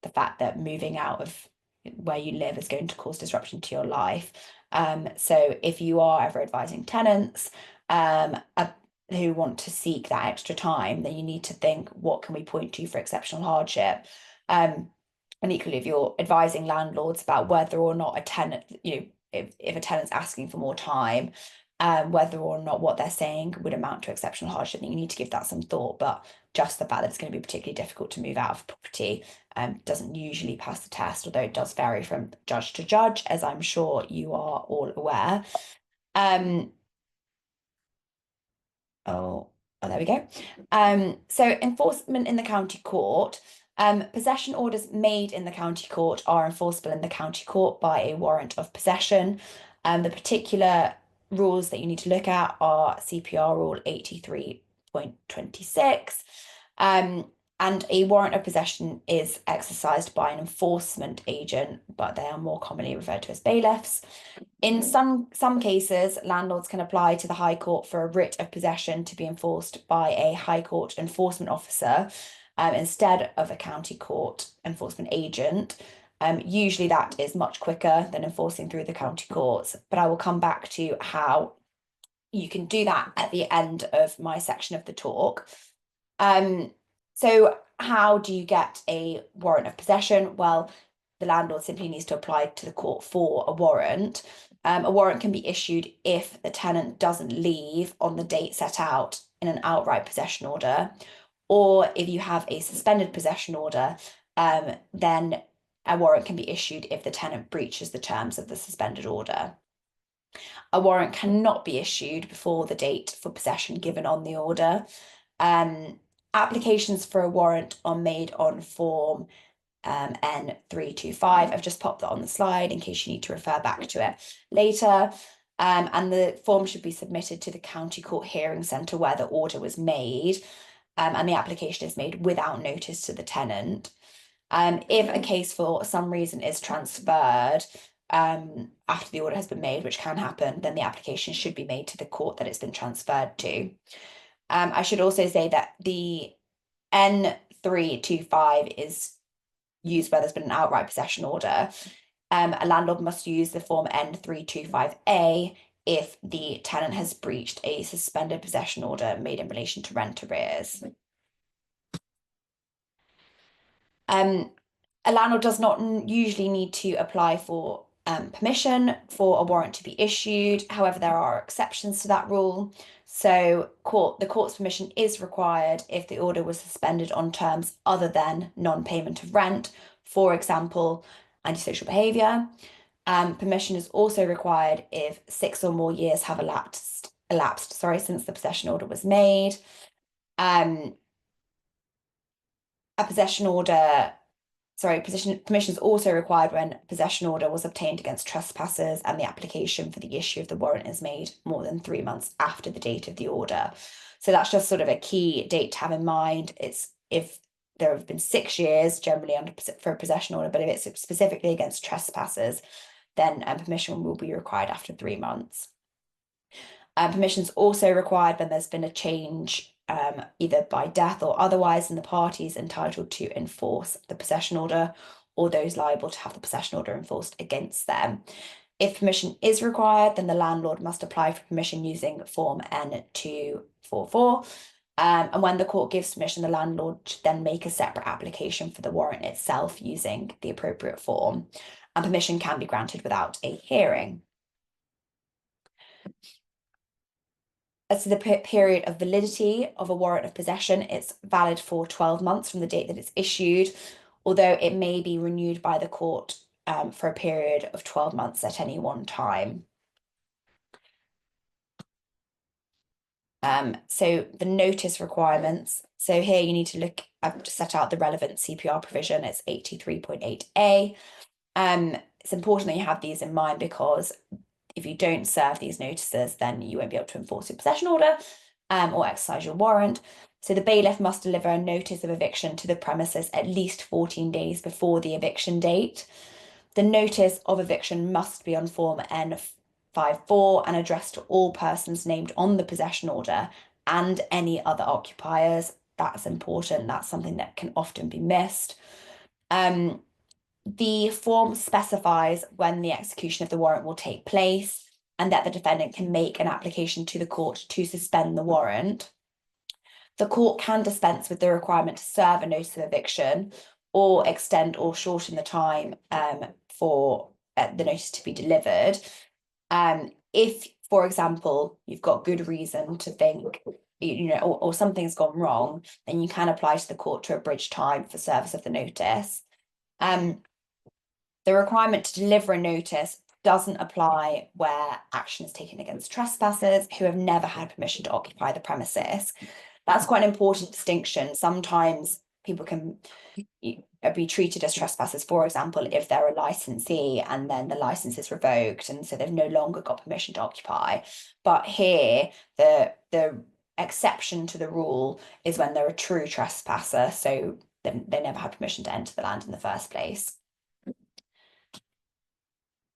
the fact that moving out of where you live is going to cause disruption to your life. So if you are ever advising tenants who want to seek that extra time, then you need to think, what can we point to for exceptional hardship? And equally, if you're advising landlords about whether or not a tenant, if a tenant's asking for more time, whether or not what they're saying would amount to exceptional hardship, then you need to give that some thought. But just the fact that it's going to be particularly difficult to move out of property doesn't usually pass the test, although it does vary from judge to judge, as I'm sure you are all aware. There we go. So enforcement in the county court. Possession orders made in the county court are enforceable in the county court by a warrant of possession. The particular rules that you need to look at are CPR Rule 83.26. And a warrant of possession is exercised by an enforcement agent, but they are more commonly referred to as bailiffs. In some cases, landlords can apply to the High Court for a writ of possession to be enforced by a High Court enforcement officer instead of a county court enforcement agent. Usually that is much quicker than enforcing through the county courts, but I will come back to how you can do that at the end of my section of the talk. So how do you get a warrant of possession? Well, the landlord simply needs to apply to the court for a warrant. A warrant can be issued if the tenant doesn't leave on the date set out in an outright possession order, or if you have a suspended possession order, then a warrant can be issued if the tenant breaches the terms of the suspended order. A warrant cannot be issued before the date for possession given on the order. Applications for a warrant are made on form N325. I've just popped that on the slide in case you need to refer back to it later. And the form should be submitted to the county court hearing centre where the order was made, and the application is made without notice to the tenant. If a case for some reason is transferred after the order has been made, which can happen, then the application should be made to the court that it's been transferred to. I should also say that the N325 is used where there's been an outright possession order. A landlord must use the form N325A if the tenant has breached a suspended possession order made in relation to rent arrears. A landlord does not usually need to apply for permission for a warrant to be issued. However, there are exceptions to that rule. So the court's permission is required if the order was suspended on terms other than non-payment of rent, for example, antisocial behaviour. Permission is also required if 6 or more years have elapsed since the possession order was made. A possession order permission is also required when possession order was obtained against trespassers and the application for the issue of the warrant is made more than 3 months after the date of the order. So that's just sort of a key date to have in mind. It's if there have been 6 years generally for a possession order, but if it's specifically against trespassers, then permission will be required after 3 months. Permission is also required when there's been a change either by death or otherwise in the parties entitled to enforce the possession order or those liable to have the possession order enforced against them. If permission is required, then the landlord must apply for permission using form N244. And when the court gives permission, the landlord should then make a separate application for the warrant itself using the appropriate form. and permission can be granted without a hearing. As to the period of validity of a warrant of possession, it's valid for 12 months from the date that it's issued, although it may be renewed by the court for a period of 12 months at any one time. So the notice requirements. So here you need to look, I've just set out the relevant CPR provision, it's 83.8A. It's important that you have these in mind because if you don't serve these notices, then you won't be able to enforce your possession order or exercise your warrant. So the bailiff must deliver a notice of eviction to the premises at least 14 days before the eviction date. The notice of eviction must be on form N54 and addressed to all persons named on the possession order and any other occupiers. That's important. That's something that can often be missed. The form specifies when the execution of the warrant will take place and that the defendant can make an application to the court to suspend the warrant. The court can dispense with the requirement to serve a notice of eviction or extend or shorten the time for the notice to be delivered. If, for example, you've got good reason to think, or something's gone wrong, then you can apply to the court to abridge time for service of the notice. The requirement to deliver a notice doesn't apply where action is taken against trespassers who have never had permission to occupy the premises. That's quite an important distinction. Sometimes people can be treated as trespassers, for example, if they're a licensee and then the license is revoked and so they've no longer got permission to occupy. But here, the exception to the rule is when they're a true trespasser, so they never had permission to enter the land in the first place.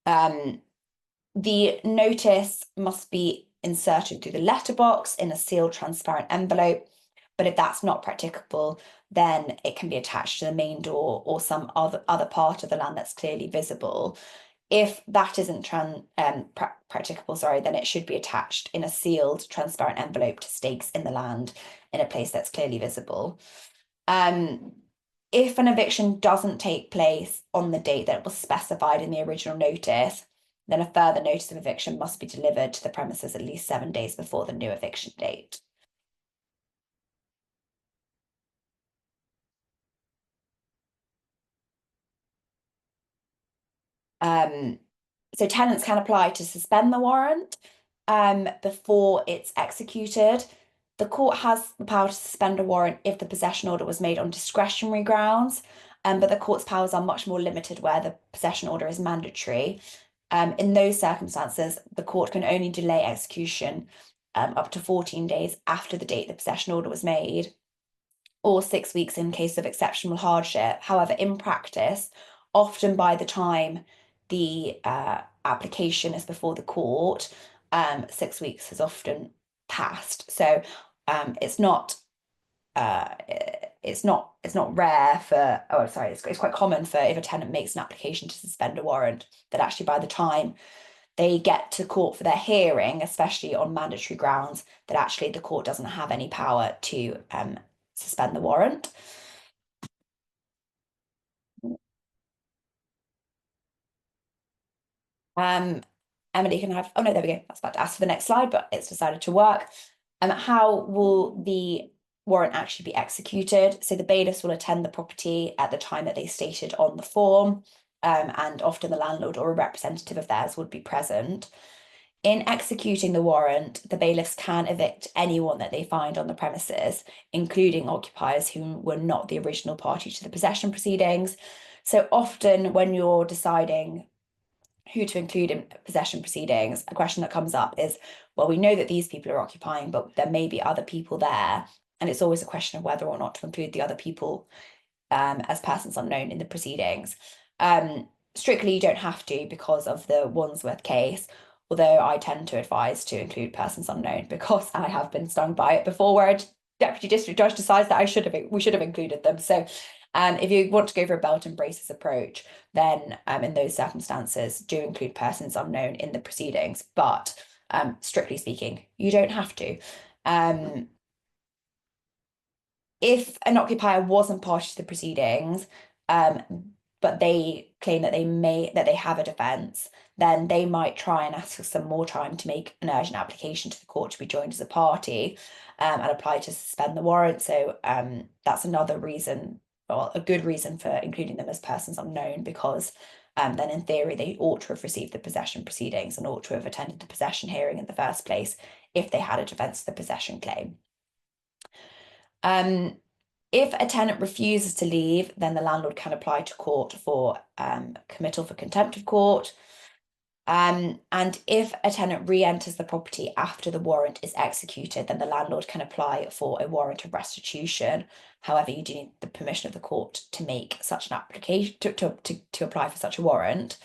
The notice must be inserted through the letterbox in a sealed transparent envelope, but if that's not practicable, then it can be attached to the main door or some other part of the land that's clearly visible. If that isn't practicable, then it should be attached in a sealed transparent envelope to stakes in the land in a place that's clearly visible. If an eviction doesn't take place on the date that was specified in the original notice, then a further notice of eviction must be delivered to the premises at least 7 days before the new eviction date. So tenants can apply to suspend the warrant before it's executed. The court has the power to suspend a warrant if the possession order was made on discretionary grounds, but the court's powers are much more limited where the possession order is mandatory. In those circumstances, the court can only delay execution up to 14 days after the date the possession order was made, or 6 weeks in case of exceptional hardship. However, in practice, often by the time the application is before the court, 6 weeks has often passed. So it's not rare for, it's quite common for if a tenant makes an application to suspend a warrant, that actually by the time they get to court for their hearing, especially on mandatory grounds, that actually the court doesn't have any power to suspend the warrant. Emily can have, oh no, there we go. I was about to ask for the next slide, but it's decided to work. How will the warrant actually be executed? So the bailiffs will attend the property at the time that they stated on the form, and often the landlord or a representative of theirs would be present. In executing the warrant, the bailiffs can evict anyone that they find on the premises, including occupiers who were not the original party to the possession proceedings. So often when you're deciding who to include in possession proceedings, a question that comes up is, well, we know that these people are occupying, but there may be other people there. And it's always a question of whether or not to include the other people as persons unknown in the proceedings. Strictly, you don't have to because of the Wandsworth case, although I tend to advise to include persons unknown because I have been stung by it before where a deputy district judge decides that we should have included them. So if you want to go for a belt and braces approach, then in those circumstances, do include persons unknown in the proceedings. But strictly speaking, you don't have to. If an occupier wasn't party to the proceedings, but they claim that they have a defence, then they might try and ask for some more time to make an urgent application to the court to be joined as a party, and apply to suspend the warrant. So that's another reason, or a good reason, for including them as persons unknown, because then in theory they ought to have received the possession proceedings and ought to have attended the possession hearing in the first place if they had a defence of the possession claim. If a tenant refuses to leave, then the landlord can apply to court for committal for contempt of court. And if a tenant re-enters the property after the warrant is executed, then the landlord can apply for a warrant of restitution. However, you do need the permission of the court to make such an application, to apply for such a warrant.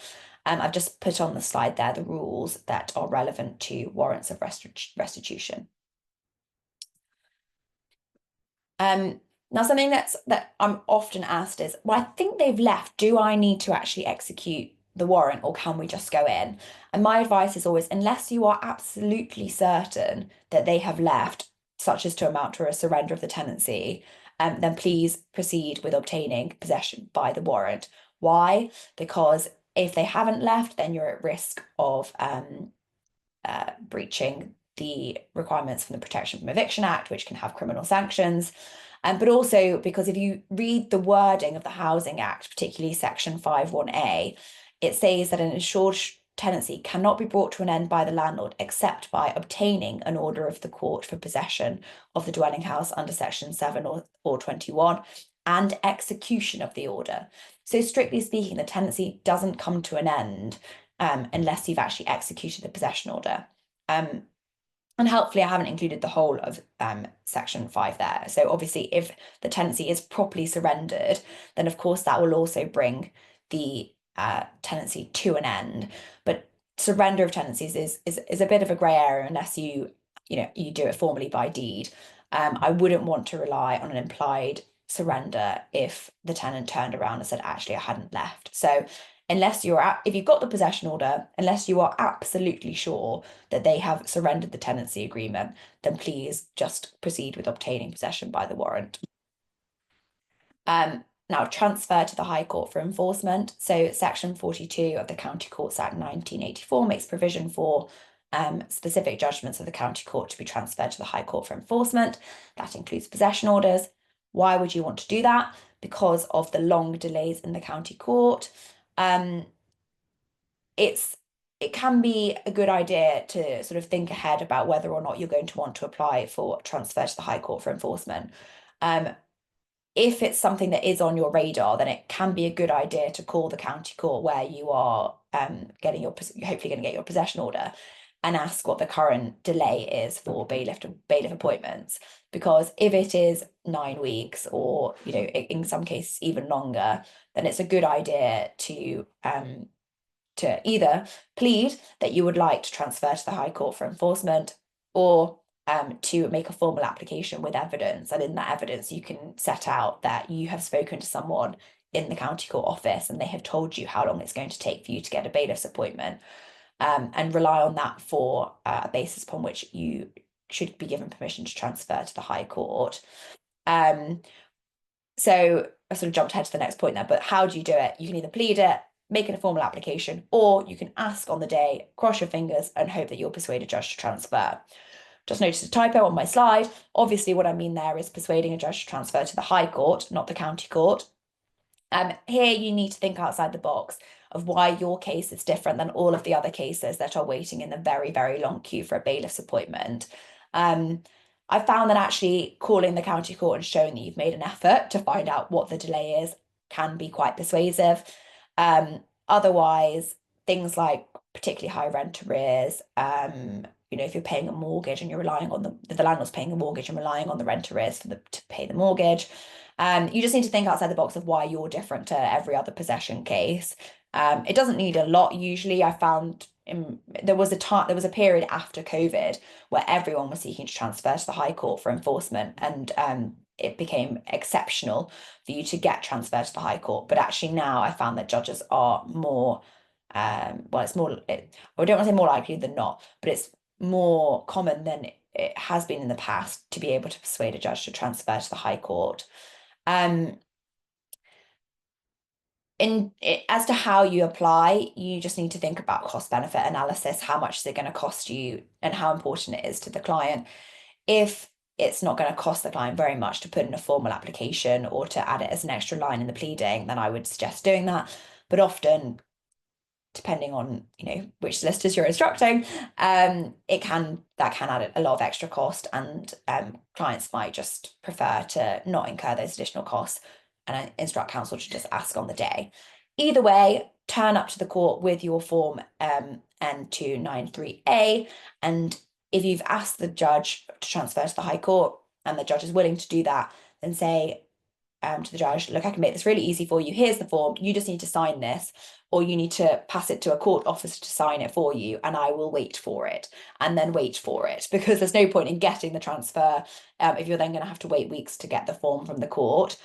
I've just put on the slide there the rules that are relevant to warrants of restitution. Now, something that I'm often asked is, well, I think they've left. Do I need to actually execute the warrant, or can we just go in? And my advice is always, unless you are absolutely certain that they have left, such as to amount to a surrender of the tenancy, then please proceed with obtaining possession by the warrant. Why? Because if they haven't left, then you're at risk of breaching the requirements from the Protection from Eviction Act, which can have criminal sanctions. But also because if you read the wording of the Housing Act, particularly section 5(1)(a), it says that an insured tenancy cannot be brought to an end by the landlord except by obtaining an order of the court for possession of the dwelling house under section 7 or 21 and execution of the order. So strictly speaking, the tenancy doesn't come to an end unless you've actually executed the possession order. And helpfully, I haven't included the whole of section 5 there. So obviously, if the tenancy is properly surrendered, then of course that will also bring the tenancy to an end. But surrender of tenancies is a bit of a grey area unless you do it formally by deed. I wouldn't want to rely on an implied surrender if the tenant turned around and said, actually, I hadn't left. So unless if you've got the possession order, unless you are absolutely sure that they have surrendered the tenancy agreement, then please just proceed with obtaining possession by the warrant. Now, transfer to the High Court for enforcement. So section 42 of the County Courts Act 1984 makes provision for specific judgments of the County Court to be transferred to the High Court for enforcement. That includes possession orders. Why would you want to do that? Because of the long delays in the County Court. It can be a good idea to sort of think ahead about whether or not you're going to want to apply for transfer to the High Court for enforcement. If it's something that is on your radar, then it can be a good idea to call the County Court where you are hopefully going to get your possession order, and ask what the current delay is for bailiff appointments. Because if it is 9 weeks, or in some cases even longer, then it's a good idea to either plead that you would like to transfer to the High Court for enforcement, or to make a formal application with evidence. And in that evidence, you can set out that you have spoken to someone in the County Court office and they have told you how long it's going to take for you to get a bailiff's appointment, and rely on that for a basis upon which you should be given permission to transfer to the High Court. So I sort of jumped ahead to the next point there, but how do you do it? You can either plead it, make it a formal application, or you can ask on the day, cross your fingers, and hope that you'll persuade a judge to transfer. Just noticed a typo on my slide. Obviously, what I mean there is persuading a judge to transfer to the High Court, not the County Court. Here you need to think outside the box of why your case is different than all of the other cases that are waiting in the very, very long queue for a bailiff's appointment. I found that actually calling the County Court and showing that you've made an effort to find out what the delay is can be quite persuasive. Otherwise, things like particularly high rent arrears, if you're paying a mortgage and you're relying on the landlord's paying a mortgage and relying on the rent arrears to pay the mortgage, you just need to think outside the box of why you're different to every other possession case. It doesn't need a lot usually. I found there was a period after COVID where everyone was seeking to transfer to the High Court for enforcement, and it became exceptional for you to get transferred to the High Court. But actually now I found that judges are more, I don't want to say more likely than not, but it's more common than it has been in the past to be able to persuade a judge to transfer to the High Court. as to how you apply, you just need to think about cost benefit analysis. How much is it going to cost you and how important it is to the client. If it's not going to cost the client very much to put in a formal application or to add it as an extra line in the pleading, then I would suggest doing that. But often, depending on which solicitors you're instructing, that can add a lot of extra cost, and clients might just prefer to not incur those additional costs and instruct counsel to just ask on the day. Either way, turn up to the court with your form N293A, and if you've asked the judge to transfer to the High Court and the judge is willing to do that, then say to the judge, look, I can make this really easy for you. Here's the form. You just need to sign this, or you need to pass it to a court officer to sign it for you, and I will wait for it, and then wait for it, because there's no point in getting the transfer if you're then going to have to wait weeks to get the form from the court.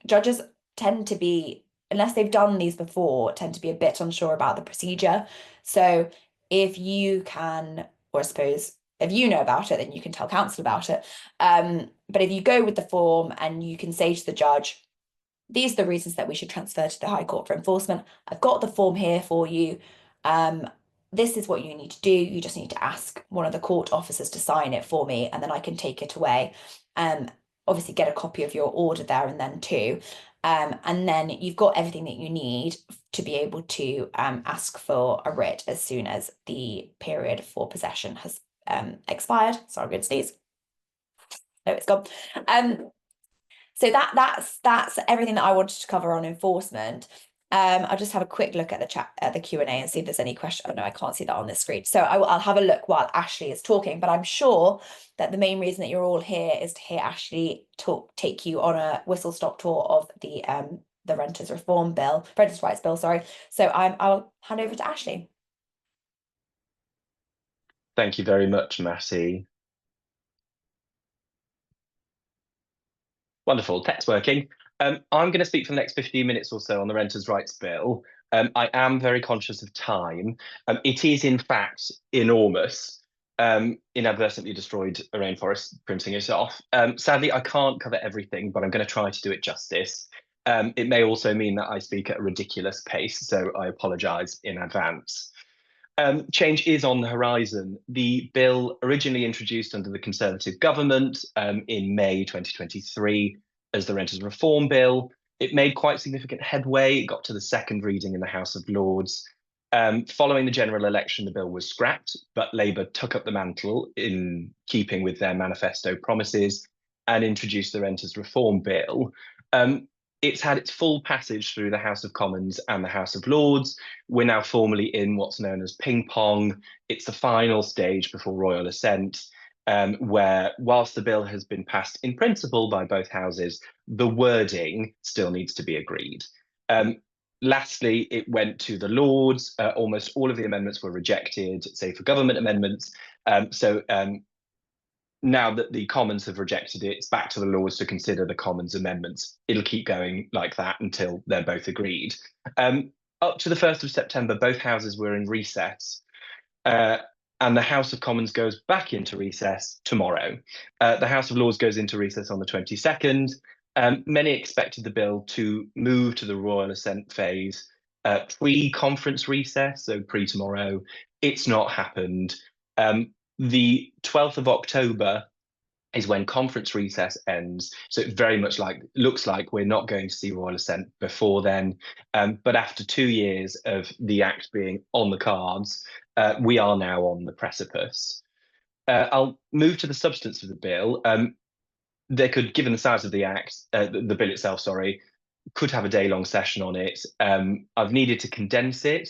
Judges tend to be, unless they've done these before, tend to be a bit unsure about the procedure. So if you can, or I suppose if you know about it, then you can tell counsel about it. But if you go with the form and you can say to the judge, these are the reasons that we should transfer to the High Court for enforcement. I've got the form here for you. This is what you need to do. You just need to ask one of the court officers to sign it for me, and then I can take it away. Obviously get a copy of your order there and then too. And then you've got everything that you need to be able to ask for a writ as soon as the period for possession has expired. Sorry, I'm going to sneeze. No, it's gone. So that's everything that I wanted to cover on enforcement. I'll just have a quick look at the chat, at the Q&A, and see if there's any question. Oh no, I can't see that on this screen. So I'll have a look while Ashley is talking, but I'm sure that the main reason that you're all here is to hear Ashley take you on a whistle-stop tour of the Renters Rights Bill, sorry. So I'll hand over to Ashley. Thank you very much, Matty. Wonderful, text working. I'm going to speak for the next 15 minutes or so on the Renters' Rights Bill. I am very conscious of time. It is, in fact, enormous. Inadvertently destroyed a rainforest printing it off. Sadly, I can't cover everything, but I'm going to try to do it justice. It may also mean that I speak at a ridiculous pace, so I apologise in advance. Change is on the horizon. The bill originally introduced under the Conservative government in May 2023 as the Renters Reform Bill. It made quite significant headway. It got to the second reading in the House of Lords. Following the general election, the bill was scrapped, but Labour took up the mantle in keeping with their manifesto promises and introduced the Renters Reform Bill. It's had its full passage through the House of Commons and the House of Lords. We're now formally in what's known as ping pong. It's the final stage before royal assent, where whilst the bill has been passed in principle by both houses, the wording still needs to be agreed. Lastly, it went to the Lords. Almost all of the amendments were rejected, save for government amendments. Now that the Commons have rejected it, it's back to the Lords to consider the Commons amendments. It'll keep going like that until they're both agreed. Up to the 1st of September, both houses were in recess, and the House of Commons goes back into recess tomorrow. The House of Lords goes into recess on the 22nd. Many expected the bill to move to the royal assent phase pre-conference recess, so pre-tomorrow. It's not happened. The 12th of October is when conference recess ends. So it very much looks like we're not going to see royal assent before then. But after 2 years of the Act being on the cards, we are now on the precipice. I'll move to the substance of the bill. They could, given the size of the Act, the bill itself, sorry, could have a day-long session on it. I've needed to condense it.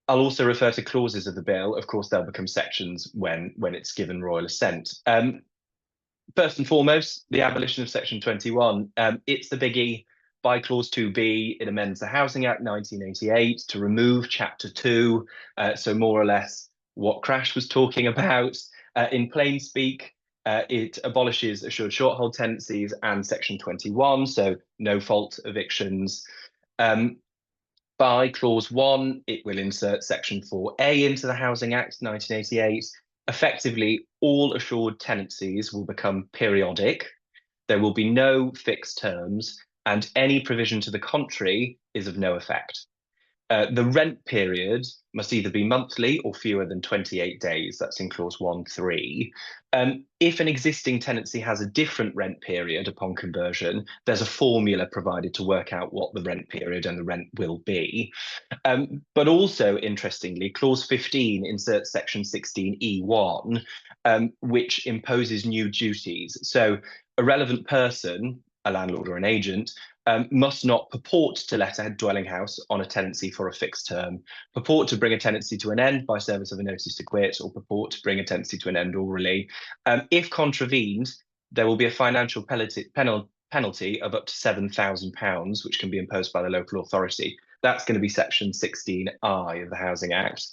I'll also refer to clauses of the bill. Of course, they'll become sections when it's given royal assent. First and foremost, the abolition of Section 21. It's the biggie. By Clause 2B, it amends the Housing Act 1988 to remove Chapter 2, so more or less what Crash was talking about. In plain speak, it abolishes assured shorthold tenancies and Section 21, so no-fault evictions. By Clause 1, it will insert Section 4A into the Housing Act 1988. Effectively, all assured tenancies will become periodic. There will be no fixed terms, and any provision to the contrary is of no effect. The rent period must either be monthly or fewer than 28 days. That's in clause 1.3. If an existing tenancy has a different rent period upon conversion, there's a formula provided to work out what the rent period and the rent will be. But also, interestingly, clause 15 inserts section 16E1, which imposes new duties. So a relevant person, a landlord or an agent, must not purport to let a dwelling house on a tenancy for a fixed term, purport to bring a tenancy to an end by service of a notice to quit, or purport to bring a tenancy to an end orally. If contravened, there will be a financial penalty of up to £7,000, which can be imposed by the local authority. That's going to be section 16I of the Housing Act.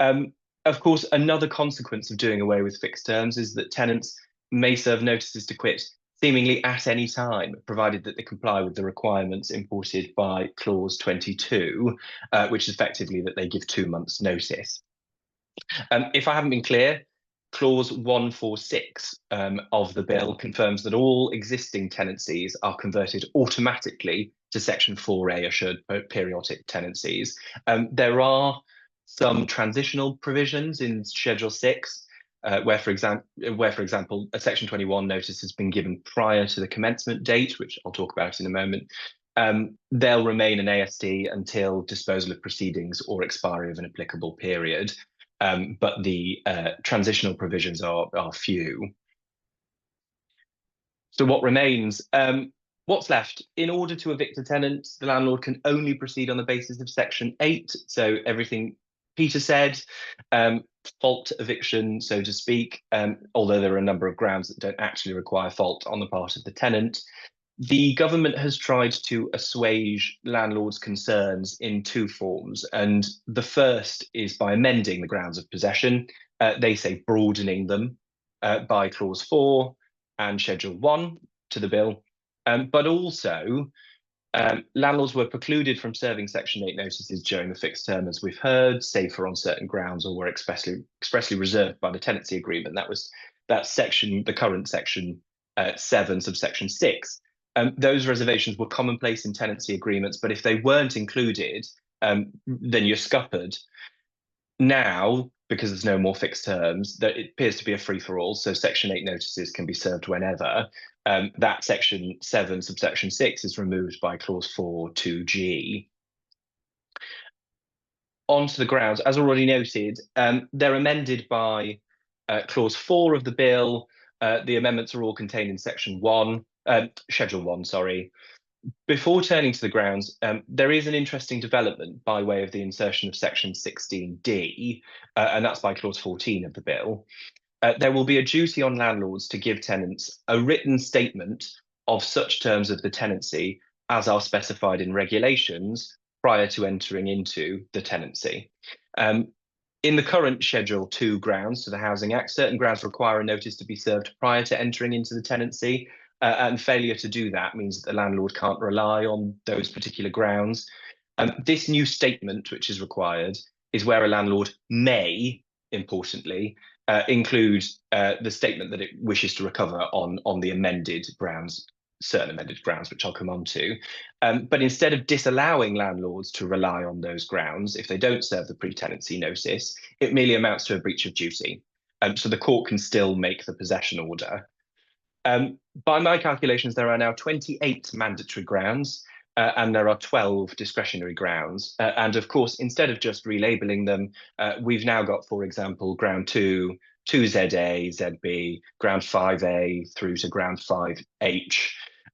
Of course, another consequence of doing away with fixed terms is that tenants may serve notices to quit seemingly at any time, provided that they comply with the requirements imported by clause 22, which is effectively that they give 2 months' notice. If I haven't been clear, clause 146 of the bill confirms that all existing tenancies are converted automatically to section 4A assured periodic tenancies. There are some transitional provisions in Schedule 6, where, for example, a Section 21 notice has been given prior to the commencement date, which I'll talk about in a moment. They'll remain an AST until disposal of proceedings or expiry of an applicable period. But the transitional provisions are few. So what remains? What's left? In order to evict a tenant, the landlord can only proceed on the basis of Section 8. So everything Peter said, fault eviction, so to speak, although there are a number of grounds that don't actually require fault on the part of the tenant. The government has tried to assuage landlords' concerns in 2 forms, and the first is by amending the grounds of possession. They say broadening them by clause 4 and schedule 1 to the bill, but also landlords were precluded from serving Section 8 notices during the fixed term, as we've heard, save for on certain grounds, or were expressly reserved by the tenancy agreement. That section, the current Section 7, subsection 6. Those reservations were commonplace in tenancy agreements, but if they weren't included, then you're scuppered. Now, because there's no more fixed terms, that it appears to be a free-for-all, so Section 8 notices can be served whenever. That Section 7, subsection 6 is removed by clause 4 2G. On to the grounds, as already noted, they're amended by clause 4 of the bill. The amendments are all contained in section 1. Schedule 1, sorry. Before turning to the grounds, there is an interesting development by way of the insertion of section 16D, and that's by clause 14 of the bill. There will be a duty on landlords to give tenants a written statement of such terms of the tenancy as are specified in regulations prior to entering into the tenancy. In the current Schedule 2 grounds to the Housing Act, certain grounds require a notice to be served prior to entering into the tenancy. And failure to do that means that the landlord can't rely on those particular grounds. This new statement, which is required, is where a landlord may, importantly, include the statement that it wishes to recover on the amended grounds, certain amended grounds, which I'll come on to. But instead of disallowing landlords to rely on those grounds, if they don't serve the pre-tenancy notice, it merely amounts to a breach of duty. So the court can still make the possession order. By my calculations, there are now 28 mandatory grounds, and there are 12 discretionary grounds. And of course, instead of just relabeling them, we've now got, for example, ground 2, 2ZA, ZB, ground 5A through to ground 5H.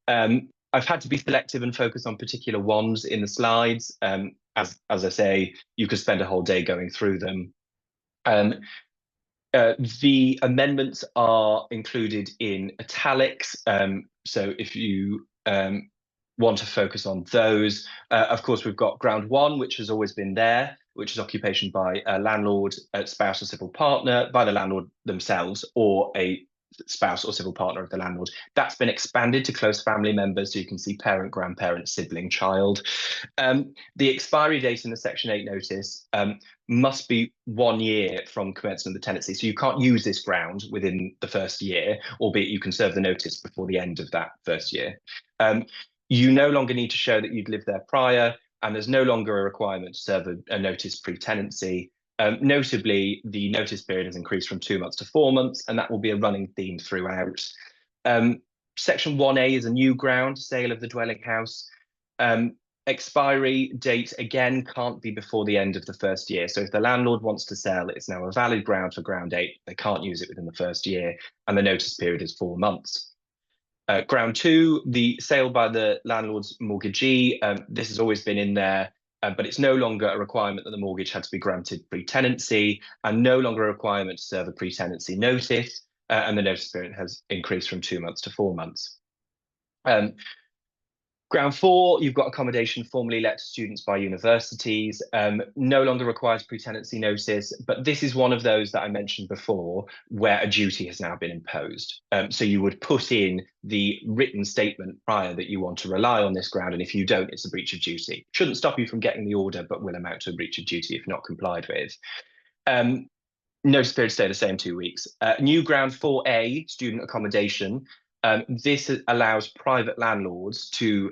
I've had to be selective and focus on particular ones in the slides. As I say, you could spend a whole day going through them. The amendments are included in italics, so if you want to focus on those, of course, we've got ground 1, which has always been there, which is occupation by a landlord, spouse or civil partner, by the landlord themselves, or a spouse or civil partner of the landlord. That's been expanded to close family members, so you can see parent, grandparent, sibling, child. The expiry date in the Section 8 notice must be 1 year from commencement of the tenancy. So you can't use this ground within the first year, albeit you can serve the notice before the end of that first year. You no longer need to show that you'd lived there prior, and there's no longer a requirement to serve a notice pre-tenancy. Notably, the notice period has increased from 2 months to 4 months, and that will be a running theme throughout. Section 1A is a new ground, sale of the dwelling house. Expiry date, again, can't be before the end of the first year. So if the landlord wants to sell, it's now a valid ground for ground 8. They can't use it within the first year, and the notice period is 4 months. Ground 2, the sale by the landlord's mortgagee. This has always been in there, but it's no longer a requirement that the mortgage had to be granted pre-tenancy, and no longer a requirement to serve a pre-tenancy notice, and the notice period has increased from 2 months to 4 months. Ground 4, you've got accommodation formerly let to students by universities, no longer requires pre-tenancy notice, but this is one of those that I mentioned before where a duty has now been imposed. So you would put in the written statement prior that you want to rely on this ground, and if you don't, it's a breach of duty. Shouldn't stop you from getting the order, but will amount to a breach of duty if not complied with. Notice period stay the same, 2 weeks. New ground 4A, student accommodation. This allows private landlords to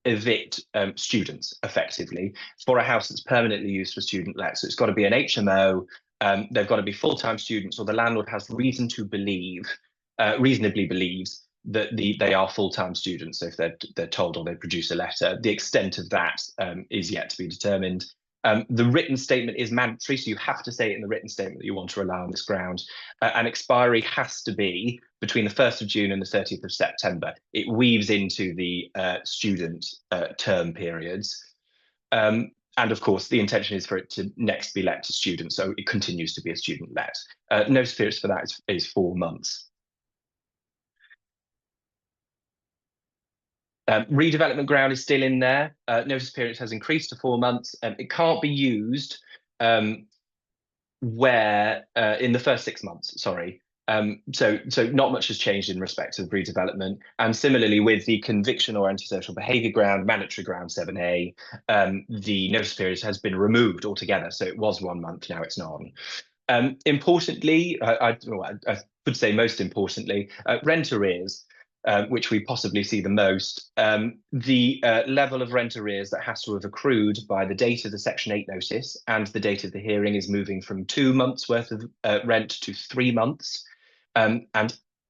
evict students effectively for a house that's permanently used for student let. So it's got to be an HMO, they've got to be full-time students, or the landlord has reason to believe, reasonably believes that they are full-time students. So if they're told or they produce a letter, the extent of that is yet to be determined. The written statement is mandatory, so you have to say it in the written statement that you want to rely on this ground. And expiry has to be between the 1st of June and the 30th of September. It weaves into the student term periods. And of course, the intention is for it to next be let to students, so it continues to be a student let. Notice periods for that is 4 months. Redevelopment ground is still in there. Notice period has increased to 4 months. It can't be used where in the first 6 months, sorry. So not much has changed in respect of redevelopment. And similarly with the conviction or antisocial behaviour ground, mandatory ground 7A, the notice period has been removed altogether. So it was 1 month, now it's not. Importantly, I would say most importantly, rent arrears. Which we possibly see the most, the level of rent arrears that has to have accrued by the date of the Section 8 notice and the date of the hearing is moving from 2 months worth of rent to 3 months. And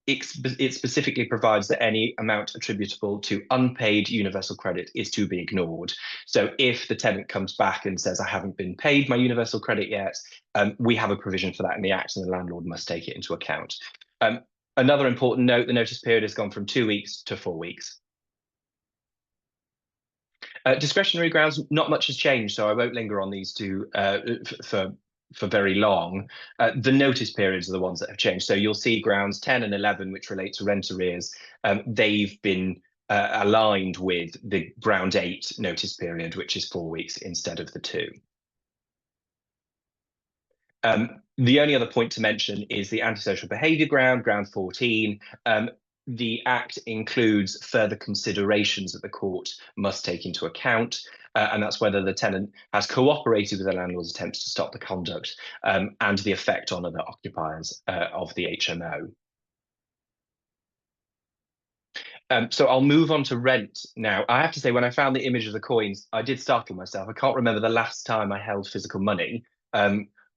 it specifically provides that any amount attributable to unpaid universal credit is to be ignored. So if the tenant comes back and says, I haven't been paid my universal credit yet, we have a provision for that in the Act and the landlord must take it into account. Another important note, the notice period has gone from 2 weeks to 4 weeks. Discretionary grounds, not much has changed, so I won't linger on these two for very long. The notice periods are the ones that have changed. So you'll see grounds 10 and 11, which relate to rent arrears. They've been aligned with the ground 8 notice period, which is 4 weeks instead of the 2. The only other point to mention is the antisocial behaviour ground, ground 14. The Act includes further considerations that the court must take into account, and that's whether the tenant has cooperated with the landlord's attempts to stop the conduct and the effect on other occupiers of the HMO. So I'll move on to rent now. I have to say, when I found the image of the coins, I did startle myself. I can't remember the last time I held physical money.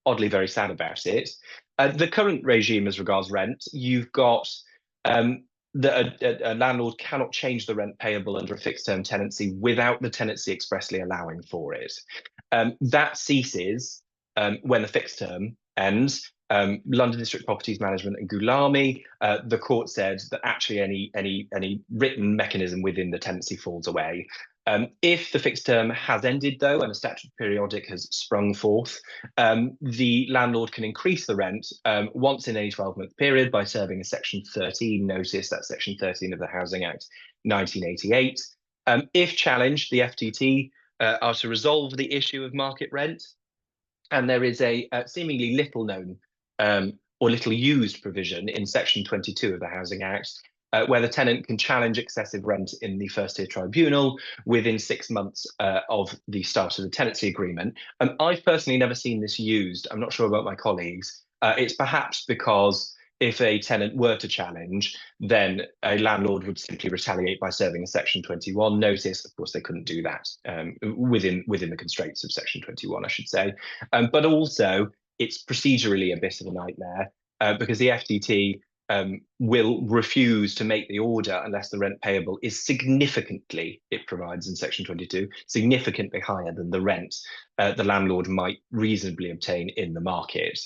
Oddly very sad about it. The current regime as regards rent, you've got that a landlord cannot change the rent payable under a fixed term tenancy without the tenancy expressly allowing for it. That ceases when the fixed term ends. London District Properties Management and Gulami, the court said that actually any written mechanism within the tenancy falls away. If the fixed term has ended, though, and a statutory periodic has sprung forth, the landlord can increase the rent once in any 12-month period by serving a Section 13 notice. That's Section 13 of the Housing Act 1988. If challenged, the FTT are to resolve the issue of market rent. And there is a seemingly little known or little used provision in Section 22 of the Housing Act, where the tenant can challenge excessive rent in the first tier tribunal within 6 months of the start of the tenancy agreement. I've personally never seen this used. I'm not sure about my colleagues. It's perhaps because if a tenant were to challenge, then a landlord would simply retaliate by serving a Section 21 notice. Of course, they couldn't do that within the constraints of Section 21, I should say. But also, it's procedurally a bit of a nightmare because the FTT will refuse to make the order unless the rent payable is significantly, it provides in Section 22, significantly higher than the rent the landlord might reasonably obtain in the market.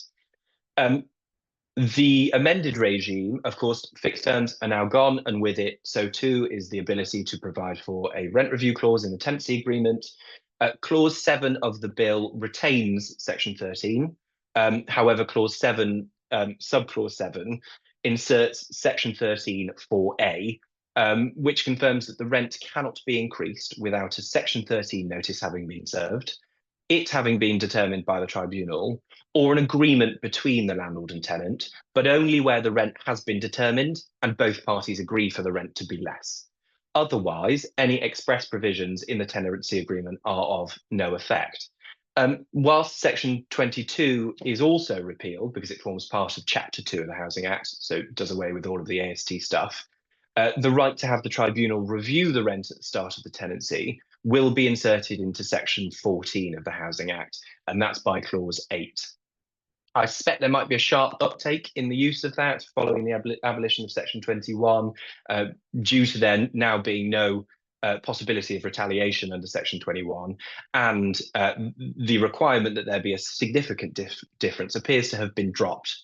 The amended regime, of course, fixed terms are now gone, and with it, so too is the ability to provide for a rent review clause in the tenancy agreement. Clause 7 of the bill retains Section 13. However, Clause 7, subclause 7, inserts Section 13 4A, which confirms that the rent cannot be increased without a Section 13 notice having been served, it having been determined by the tribunal, or an agreement between the landlord and tenant, but only where the rent has been determined and both parties agree for the rent to be less. Otherwise, any express provisions in the tenancy agreement are of no effect. Whilst Section 22 is also repealed because it forms part of Chapter 2 of the Housing Act, so it does away with all of the AST stuff, the right to have the tribunal review the rent at the start of the tenancy will be inserted into Section 14 of the Housing Act, and that's by Clause 8. I suspect there might be a sharp uptake in the use of that following the abolition of Section 21, due to there now being no possibility of retaliation under Section 21, and the requirement that there be a significant difference appears to have been dropped.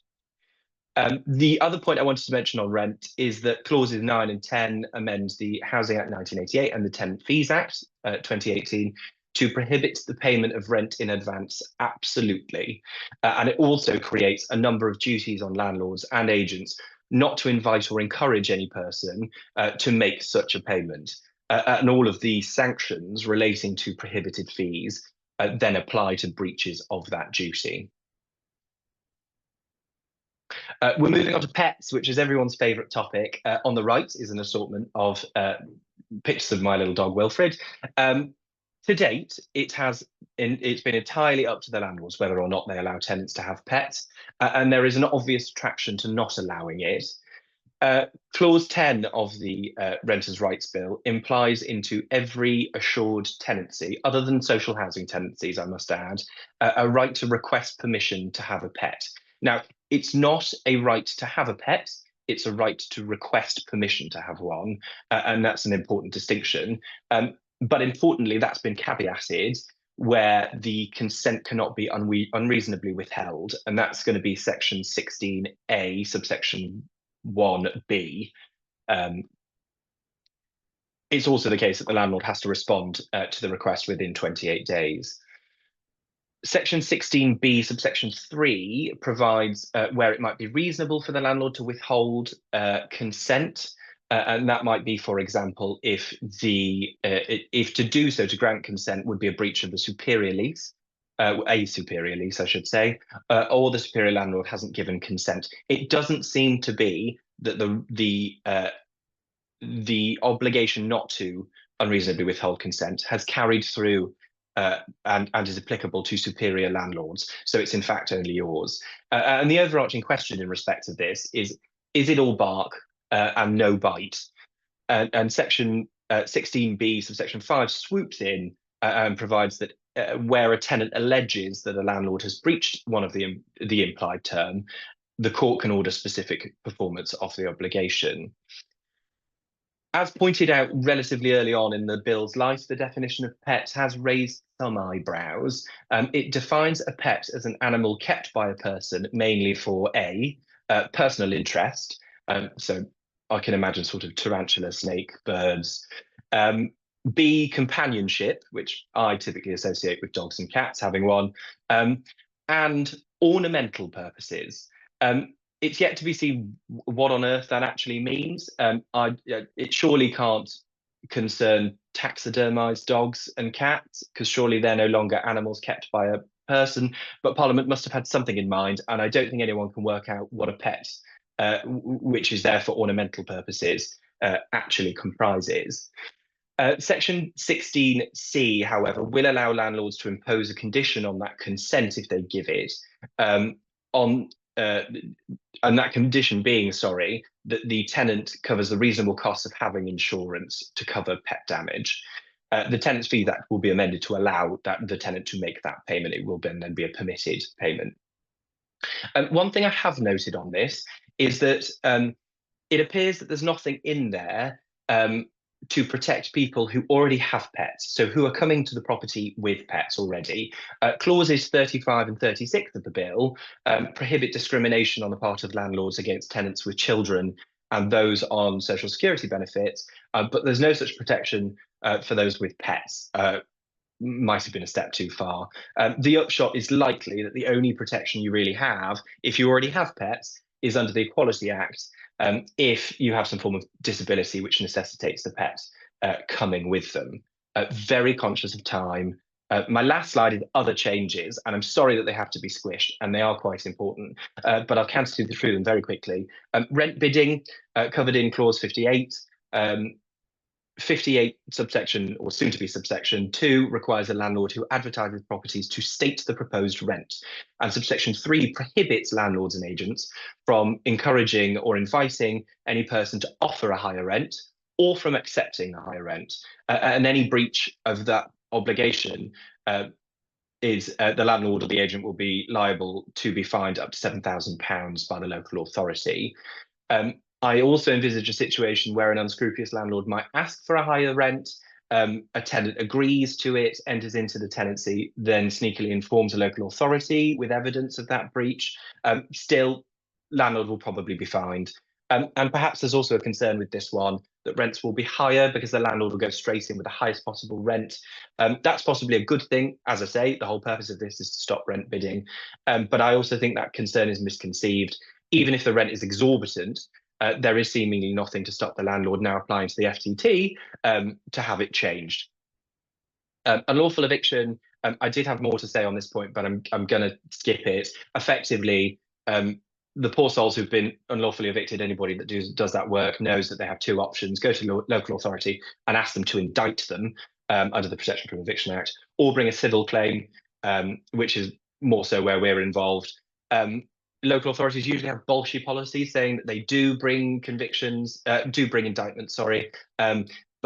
The other point I wanted to mention on rent is that clauses 9 and 10 amend the Housing Act 1988 and the Tenant Fees Act 2018 to prohibit the payment of rent in advance absolutely. And it also creates a number of duties on landlords and agents not to invite or encourage any person to make such a payment. And all of the sanctions relating to prohibited fees then apply to breaches of that duty. We're moving on to pets, which is everyone's favourite topic. On the right is an assortment of pictures of my little dog, Wilfred. To date, it's been entirely up to the landlords whether or not they allow tenants to have pets, and there is an obvious attraction to not allowing it. Clause 10 of the Renters' Rights Bill implies into every assured tenancy, other than social housing tenancies, I must add, a right to request permission to have a pet. Now, it's not a right to have a pet, it's a right to request permission to have one, and that's an important distinction. But importantly, that's been caveated where the consent cannot be unreasonably withheld, and that's going to be Section 16A, subsection 1B. It's also the case that the landlord has to respond to the request within 28 days. Section 16B, subsection 3 provides where it might be reasonable for the landlord to withhold consent, and that might be, for example, if to do so, to grant consent, would be a breach of the superior lease, a superior lease, I should say, or the superior landlord hasn't given consent. It doesn't seem to be that the obligation not to unreasonably withhold consent has carried through and is applicable to superior landlords. So it's in fact only yours. And the overarching question in respect of this is it all bark and no bite? And Section 16B, subsection 5, swoops in and provides that where a tenant alleges that a landlord has breached one of the implied term, the court can order specific performance of the obligation. As pointed out relatively early on in the bill's life, the definition of pet has raised some eyebrows. It defines a pet as an animal kept by a person mainly for A, personal interest, so I can imagine sort of tarantula, snake, birds. B, companionship, which I typically associate with dogs and cats, having one, and ornamental purposes. It's yet to be seen what on earth that actually means. It surely can't concern taxidermized dogs and cats, because surely they're no longer animals kept by a person, but Parliament must have had something in mind, and I don't think anyone can work out what a pet, which is there for ornamental purposes, actually comprises. Section 16C, however, will allow landlords to impose a condition on that consent if they give it, on and that condition being, sorry, that the tenant covers the reasonable costs of having insurance to cover pet damage. The Tenants' Fees Act will be amended to allow the tenant to make that payment. It will then be a permitted payment. One thing I have noted on this is that it appears that there's nothing in there to protect people who already have pets, so who are coming to the property with pets already. Clauses 35 and 36 of the bill prohibit discrimination on the part of landlords against tenants with children and those on social security benefits, but there's no such protection for those with pets. Might have been a step too far. The upshot is likely that the only protection you really have, if you already have pets, is under the Equality Act, if you have some form of disability which necessitates the pet coming with them. Very conscious of time. My last slide is other changes, and I'm sorry that they have to be squished, and they are quite important, but I'll canter through them very quickly. Rent bidding, covered in clause 58. 58 subsection, or soon to be subsection 2, requires a landlord who advertises properties to state the proposed rent. And subsection 3 prohibits landlords and agents from encouraging or inviting any person to offer a higher rent or from accepting a higher rent. And any breach of that obligation is the landlord or the agent will be liable to be fined up to £7,000 by the local authority. I also envisage a situation where an unscrupulous landlord might ask for a higher rent, a tenant agrees to it, enters into the tenancy, then sneakily informs a local authority with evidence of that breach. Still, landlord will probably be fined. And perhaps there's also a concern with this one that rents will be higher because the landlord will go straight in with the highest possible rent. That's possibly a good thing. As I say, the whole purpose of this is to stop rent bidding. But I also think that concern is misconceived. Even if the rent is exorbitant, there is seemingly nothing to stop the landlord now applying to the FTT to have it changed. Unlawful eviction, I did have more to say on this point, but I'm going to skip it. Effectively, the poor souls who've been unlawfully evicted, anybody that does that work knows that they have two options: go to the local authority and ask them to indict them under the Protection from Eviction Act, or bring a civil claim, which is more so where we're involved. Local authorities usually have bolshy policies saying that they do bring indictments, but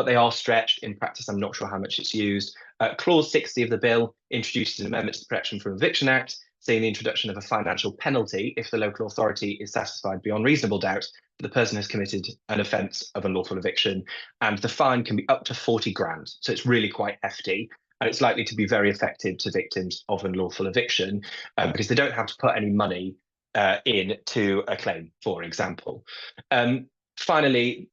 they are stretched. In practice, I'm not sure how much it's used. Clause 60 of the bill introduces an amendment to the Protection from Eviction Act, saying the introduction of a financial penalty if the local authority is satisfied beyond reasonable doubt that the person has committed an offence of unlawful eviction, and the fine can be up to 40 grand. So it's really quite hefty. And it's likely to be very effective to victims of unlawful eviction because they don't have to put any money into a claim, for example. Finally,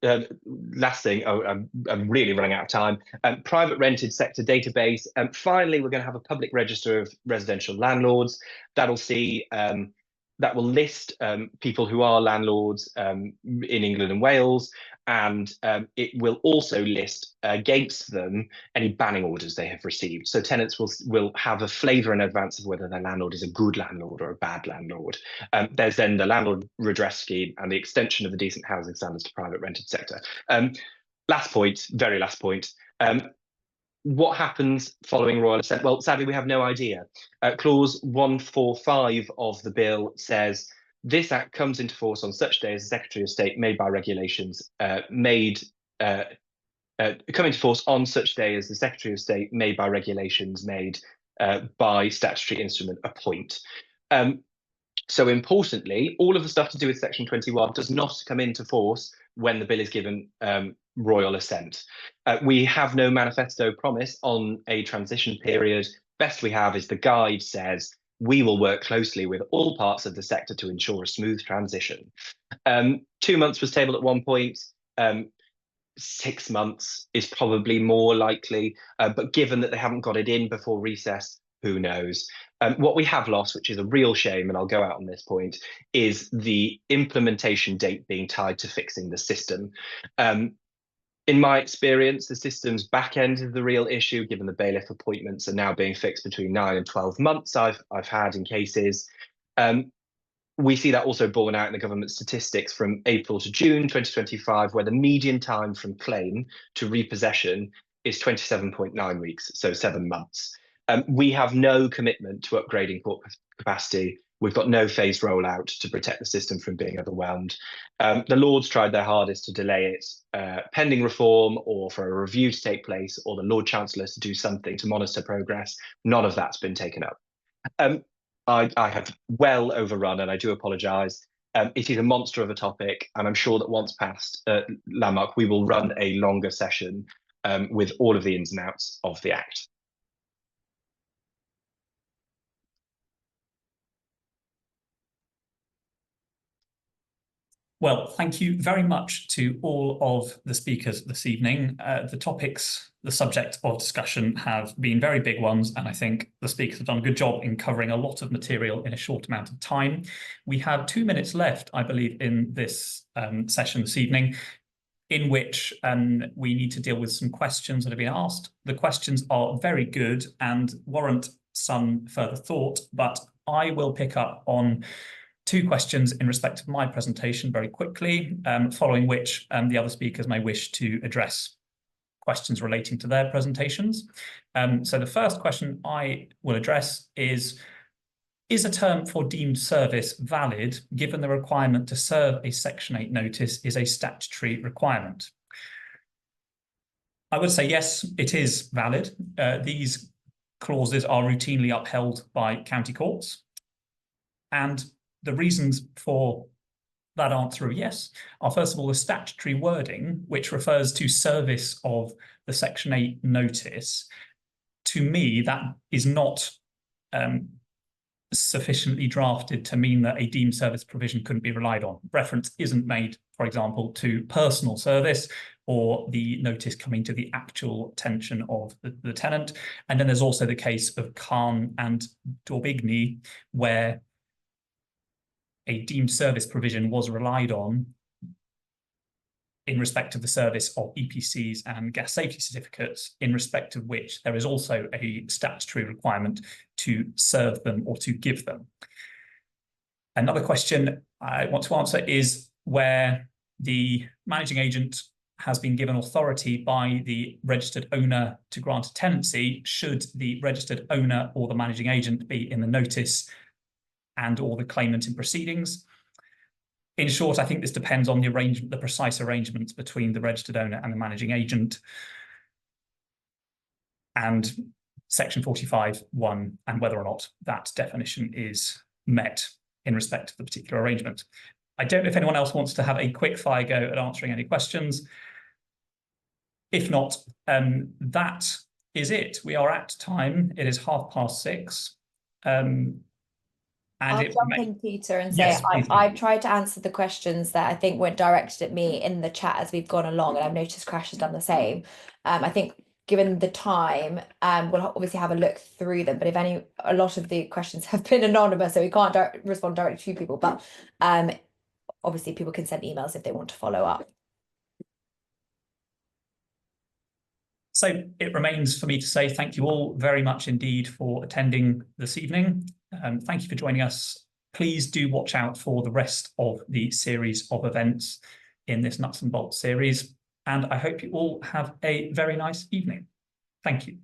last thing, I'm really running out of time. Private rented sector database. Finally, we're going to have a public register of residential landlords. That'll see that will list people who are landlords in England and Wales, and it will also list against them any banning orders they have received. So tenants will have a flavour in advance of whether their landlord is a good landlord or a bad landlord. There's then the landlord redress scheme and the extension of the decent housing standards to private rented sector. Last point, very last point. What happens following royal assent? Well, sadly, we have no idea. Clause 145 of the bill says, this act comes into force on such day as the Secretary of State made by regulations come into force on such day as the Secretary of State made by regulations made by statutory instrument appoint. So importantly, all of the stuff to do with Section 21 does not come into force when the bill is given royal assent. We have no manifesto promise on a transition period. Best we have is the guide says, we will work closely with all parts of the sector to ensure a smooth transition. 2 months was tabled at one point. 6 months is probably more likely, but given that they haven't got it in before recess, who knows? What we have lost, which is a real shame, and I'll go out on this point, is the implementation date being tied to fixing the system. In my experience, the system's back end is the real issue, given the bailiff appointments are now being fixed between 9 and 12 months I've had in cases. We see that also borne out in the government statistics from April to June 2025, where the median time from claim to repossession is 27.9 weeks, so 7 months. We have no commitment to upgrading court capacity We've got no phased rollout to protect the system from being overwhelmed. The Lords tried their hardest to delay it pending reform or for a review to take place or the Lord Chancellor to do something to monitor progress. None of that's been taken up. I have well overrun and I do apologise. It is a monster of a topic, and I'm sure that once past landmark, we will run a longer session with all of the ins and outs of the Act. Well, thank you very much to all of the speakers this evening. The topics, the subject of discussion have been very big ones, and I think the speakers have done a good job in covering a lot of material in a short amount of time. We have 2 minutes left, I believe, in this session this evening, in which we need to deal with some questions that have been asked. The questions are very good and warrant some further thought, but I will pick up on 2 questions in respect of my presentation very quickly, following which the other speakers may wish to address questions relating to their presentations. So the first question I will address is a term for deemed service valid, given the requirement to serve a Section 8 notice is a statutory requirement? I would say yes, it is valid. These clauses are routinely upheld by county courts, and the reasons for that answer of yes are, first of all, the statutory wording, which refers to service of the Section 8 notice. To me, that is not sufficiently drafted to mean that a deemed service provision couldn't be relied on. Reference isn't made, for example, to personal service or the notice coming to the actual attention of the tenant. And then there's also the case of Khan and Daubigny, where a deemed service provision was relied on in respect of the service of EPCs and gas safety certificates, in respect of which there is also a statutory requirement to serve them or to give them. Another question I want to answer is where the managing agent has been given authority by the registered owner to grant a tenancy, should the registered owner or the managing agent be in the notice and or the claimant in proceedings? In short, I think this depends on the precise arrangements between the registered owner and the managing agent, and Section 45(1), and whether or not that definition is met in respect of the particular arrangement. I don't know if anyone else wants to have a quick fire go at answering any questions. If not, that is it. We are at time. It is 6:30. I'll jump in, Peter, and say Yes, I've tried to answer the questions that I think were directed at me in the chat as we've gone along, and I've noticed Crash has done the same. I think given the time, we'll obviously have a look through them, but a lot of the questions have been anonymous, so we can't respond directly to people, but obviously people can send emails if they want to follow up. So it remains for me to say thank you all very much indeed for attending this evening. Thank you for joining us. Please do watch out for the rest of the series of events in this Nuts and Bolts series. And I hope you all have a very nice evening. Thank you.